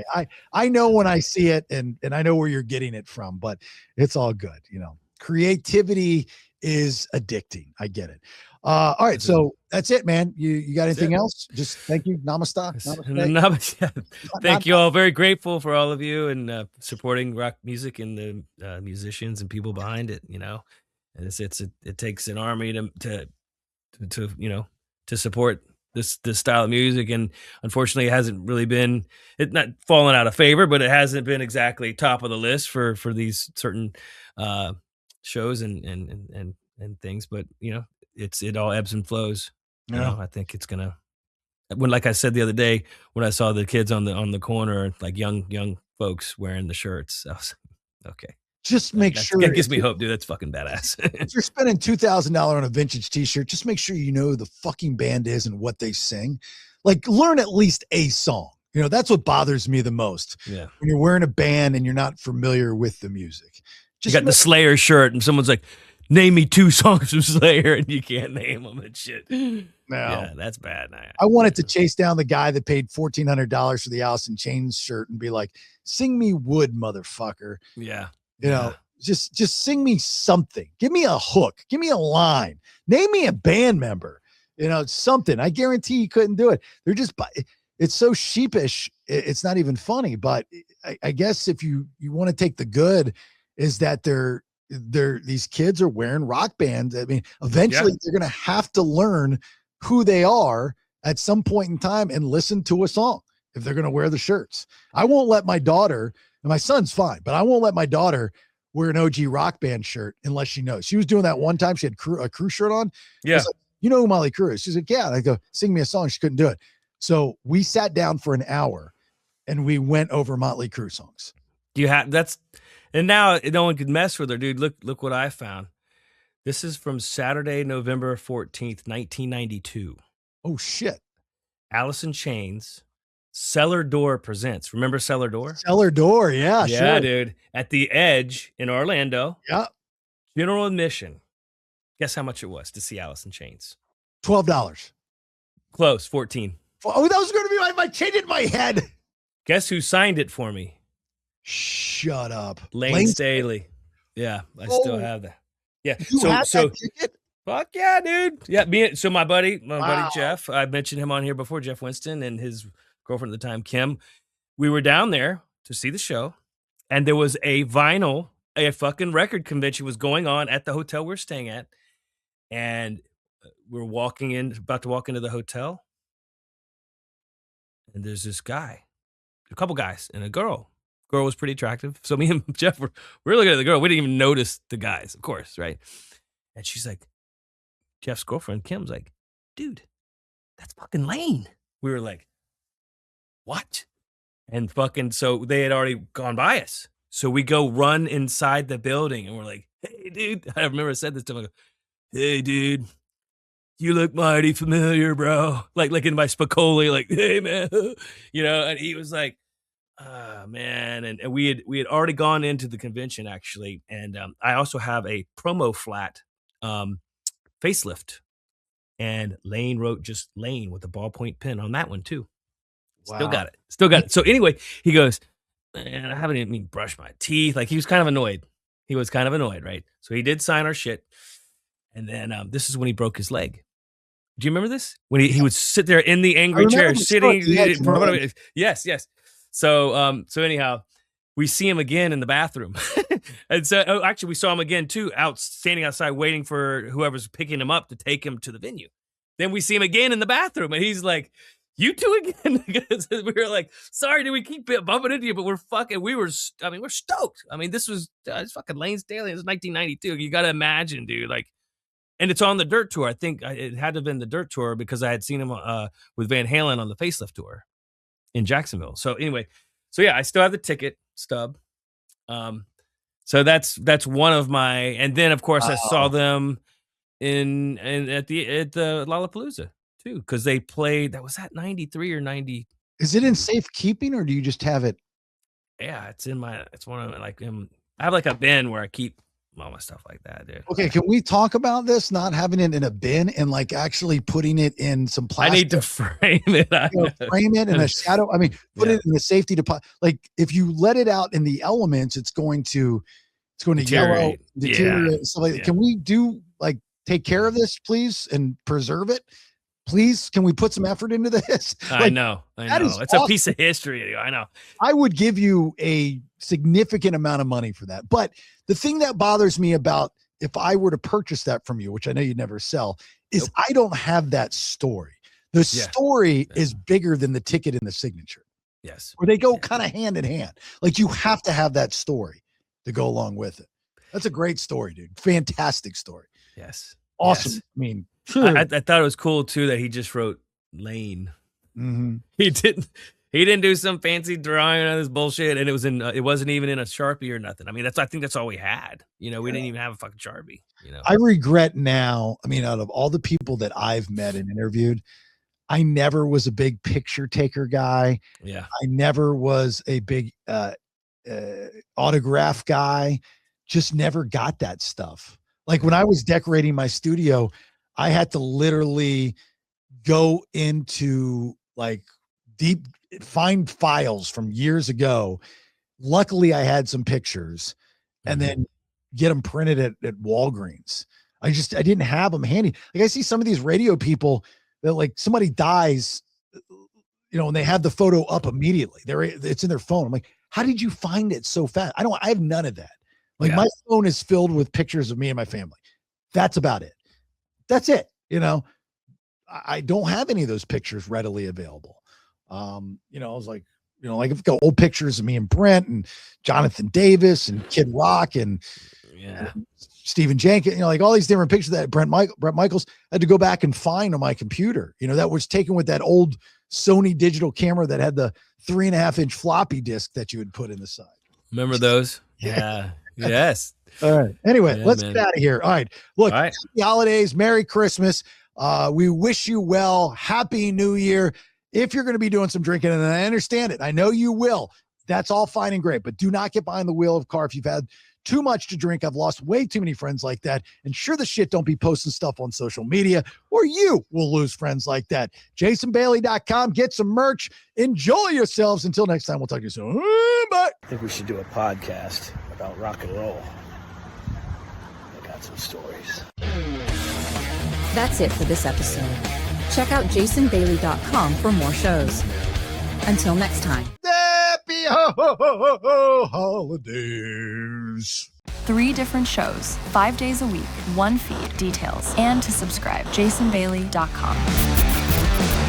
[SPEAKER 2] I know when I see it, and I know where you're getting it from, but it's all good. You know, creativity is addicting. I get it. All right. So that's it, man. You got anything else? Just thank you. Namaste.
[SPEAKER 1] Thank you all. Very grateful for all of you and supporting rock music and the musicians and people behind it, you know, and it takes an army to you know, to support this style of music. And unfortunately it hasn't really been, it not fallen out of favor, but it hasn't been exactly top of the list for these certain shows and things, but you know, it all ebbs and flows. You know, I think it's gonna, when, like I said the other day, when I saw the kids on the corner, like young folks wearing the shirts, I was like, okay.
[SPEAKER 2] Just make sure
[SPEAKER 1] that gives me hope, dude. That's fucking badass.
[SPEAKER 2] If you're spending $2,000 on a vintage t-shirt, just make sure you know who the fucking band is and what they sing. Like, learn at least a song. You know, that's what bothers me the most.
[SPEAKER 1] Yeah. When
[SPEAKER 2] you're wearing a band and you're not familiar with the music.
[SPEAKER 1] Just you got the Slayer shirt and someone's like, name me 2 songs from Slayer, and you can't name them and shit.
[SPEAKER 2] No.
[SPEAKER 1] Yeah, that's bad.
[SPEAKER 2] I wanted to chase down the guy that paid $1,400 for the Alice in Chains shirt and be like, sing me Wood, motherfucker.
[SPEAKER 1] Yeah.
[SPEAKER 2] You know, Just sing me something. Give me a hook. Give me a line. Name me a band member. Something. I guarantee you couldn't do it. It's so sheepish. It's not even funny. But I guess if you want to take the good, is that these kids are wearing rock bands. I mean, eventually they're going to have to learn who they are at some point in time and listen to a song if they're going to wear the shirts. I won't let my daughter, and my son's fine, but I won't let my daughter wear an OG rock band shirt unless she knows. She was doing that one time. She had a crew shirt on.
[SPEAKER 1] Yeah.
[SPEAKER 2] I was like, you know who Molly Crew is? She's like, yeah. And I go, sing me a song. She couldn't do it. So we sat down for an hour and we went over Motley Crue songs.
[SPEAKER 1] And now no one could mess with her, dude. Look what I found. This is from Saturday, November 14th, 1992.
[SPEAKER 2] Oh, shit.
[SPEAKER 1] Alice in Chains, Cellar Door presents. Remember Cellar Door?
[SPEAKER 2] Cellar Door, yeah,
[SPEAKER 1] Yeah,
[SPEAKER 2] sure.
[SPEAKER 1] dude. At the Edge in Orlando.
[SPEAKER 2] Yeah.
[SPEAKER 1] General admission. Guess how much it was to see Alice in Chains?
[SPEAKER 2] $12.
[SPEAKER 1] Close, 14.
[SPEAKER 2] Oh, that was going to be my change in my head.
[SPEAKER 1] Guess who signed it for me?
[SPEAKER 2] Shut up.
[SPEAKER 1] Lane Staley. Yeah, I still have that. Yeah.
[SPEAKER 2] You have that ticket?
[SPEAKER 1] Fuck yeah, dude. Yeah, so my buddy Jeff, I mentioned him on here before, Jeff Winston and his girlfriend at the time, Kim. We were down there to see the show, and there was a fucking record convention was going on at the hotel we're staying at, and we're about to walk into the hotel, and there's this guy, a couple guys, and a girl. Girl was pretty attractive. So me and Jeff were looking at the girl. We didn't even notice the guys, of course, right? And she's like, Jeff's girlfriend, Kim's like, dude, that's fucking Lane. We were like, what? And so they had already gone by us. So we go run inside the building and we're like, hey, dude. I remember I said this to him. I go, hey, dude, you look mighty familiar, bro. Like in my Spicoli, like, hey, man. And he was like, oh, man. And we had already gone into the convention, actually. And I also have a promo flat facelift. And Lane wrote just Lane with a ballpoint pen on that one, too. Wow. Still got it. So anyway, he goes, man, I haven't even brushed my teeth. Like, he was kind of annoyed. Right? So he did sign our shit. And then this is when he broke his leg. Do you remember this? When he would sit there in the angry chair, sitting. Yes. So anyhow, we see him again in the bathroom. And so actually we saw him again too, standing outside waiting for whoever's picking him up to take him to the venue. Then we see him again in the bathroom and he's like, you two again? We were like, sorry, dude, we keep bumping into you, but we're stoked. I mean, this was it's fucking Lane Staley. It was 1992. You got to imagine, dude, like, and it's on the Dirt Tour. I think it had to have been the Dirt Tour because I had seen him with Van Halen on the Facelift Tour in Jacksonville. So anyway, I still have the ticket stub. So that's one of my, and then of course I saw them at the Lollapalooza too, because they played. That was at 93 or 90.
[SPEAKER 2] Is it in safekeeping or do you just have it?
[SPEAKER 1] Yeah, it's one of like I have like a bin where I keep all my stuff like that, dude.
[SPEAKER 2] Okay, can we talk about this? Not having it in a bin and like actually putting it in some plastic.
[SPEAKER 1] I need to frame it.
[SPEAKER 2] Frame it in a shadow. I mean, put it in a safety deposit. Like if you let it out in the elements, it's going to yellow, deteriorate, and stuff like that. Can we take care of this, please, and preserve it? Please, can we put some effort into this?
[SPEAKER 1] I know. It's awesome. A piece of history. I know.
[SPEAKER 2] I would give you a significant amount of money for that. But the thing that bothers me about if I were to purchase that from you, which I know you'd never sell, is I don't have that story. The story is bigger than the ticket and the signature.
[SPEAKER 1] Yes.
[SPEAKER 2] Where they go kind of hand in hand. Like you have to have that story to go along with it. That's a great story, dude. Fantastic story.
[SPEAKER 1] Yes.
[SPEAKER 2] Awesome.
[SPEAKER 1] Yes.
[SPEAKER 2] I mean,
[SPEAKER 1] I thought it was cool too that he just wrote Lane.
[SPEAKER 2] Mm-hmm.
[SPEAKER 1] He didn't do some fancy drawing on this bullshit, and it wasn't even in a Sharpie or nothing. I mean, I think that's all we had. We didn't even have a fucking Sharpie.
[SPEAKER 2] I regret now. I mean, out of all the people that I've met and interviewed, I never was a big picture taker guy.
[SPEAKER 1] Yeah,
[SPEAKER 2] I never was a big autograph guy. Just never got that stuff. Like when I was decorating my studio, I had to literally go into like find files from years ago. Luckily I had some pictures and then get them printed at Walgreens. I didn't have them handy. Like I see some of these radio people that like somebody dies, and they have the photo up immediately. It's in their phone. I'm like, how did you find it so fast? I have none of that. Like my phone is filled with pictures of me and my family. That's about it. That's it. I don't have any of those pictures readily available. I was like, like I've got old pictures of me and Brent and Jonathan Davis and Kid Rock and Stephen Jenkins, like all these different pictures that Brent Michaels had to go back and find on my computer, that was taken with that old Sony digital camera that had the 3.5-inch floppy disk that you would put in the side.
[SPEAKER 1] Remember those? Yeah. Yes.
[SPEAKER 2] All right. Anyway, let's get out of here. All right. Look, happy holidays. Merry Christmas. We wish you well. Happy New Year. If you're going to be doing some drinking, and I understand it, I know you will, that's all fine and great, but do not get behind the wheel of a car if you've had too much to drink. I've lost way too many friends like that. And sure the shit don't be posting stuff on social media, or you will lose friends like that. JasonBailey.com. Get some merch. Enjoy yourselves. Until next time, we'll talk to you soon. Bye.
[SPEAKER 3] I think we should do a podcast about rock and roll. I got some stories.
[SPEAKER 5] That's it for this episode. Check out JasonBailey.com for more shows. Until next time.
[SPEAKER 2] Happy holidays.
[SPEAKER 6] 3 different shows, 5 days a week, 1 feed, details, and to subscribe, JasonBailey.com.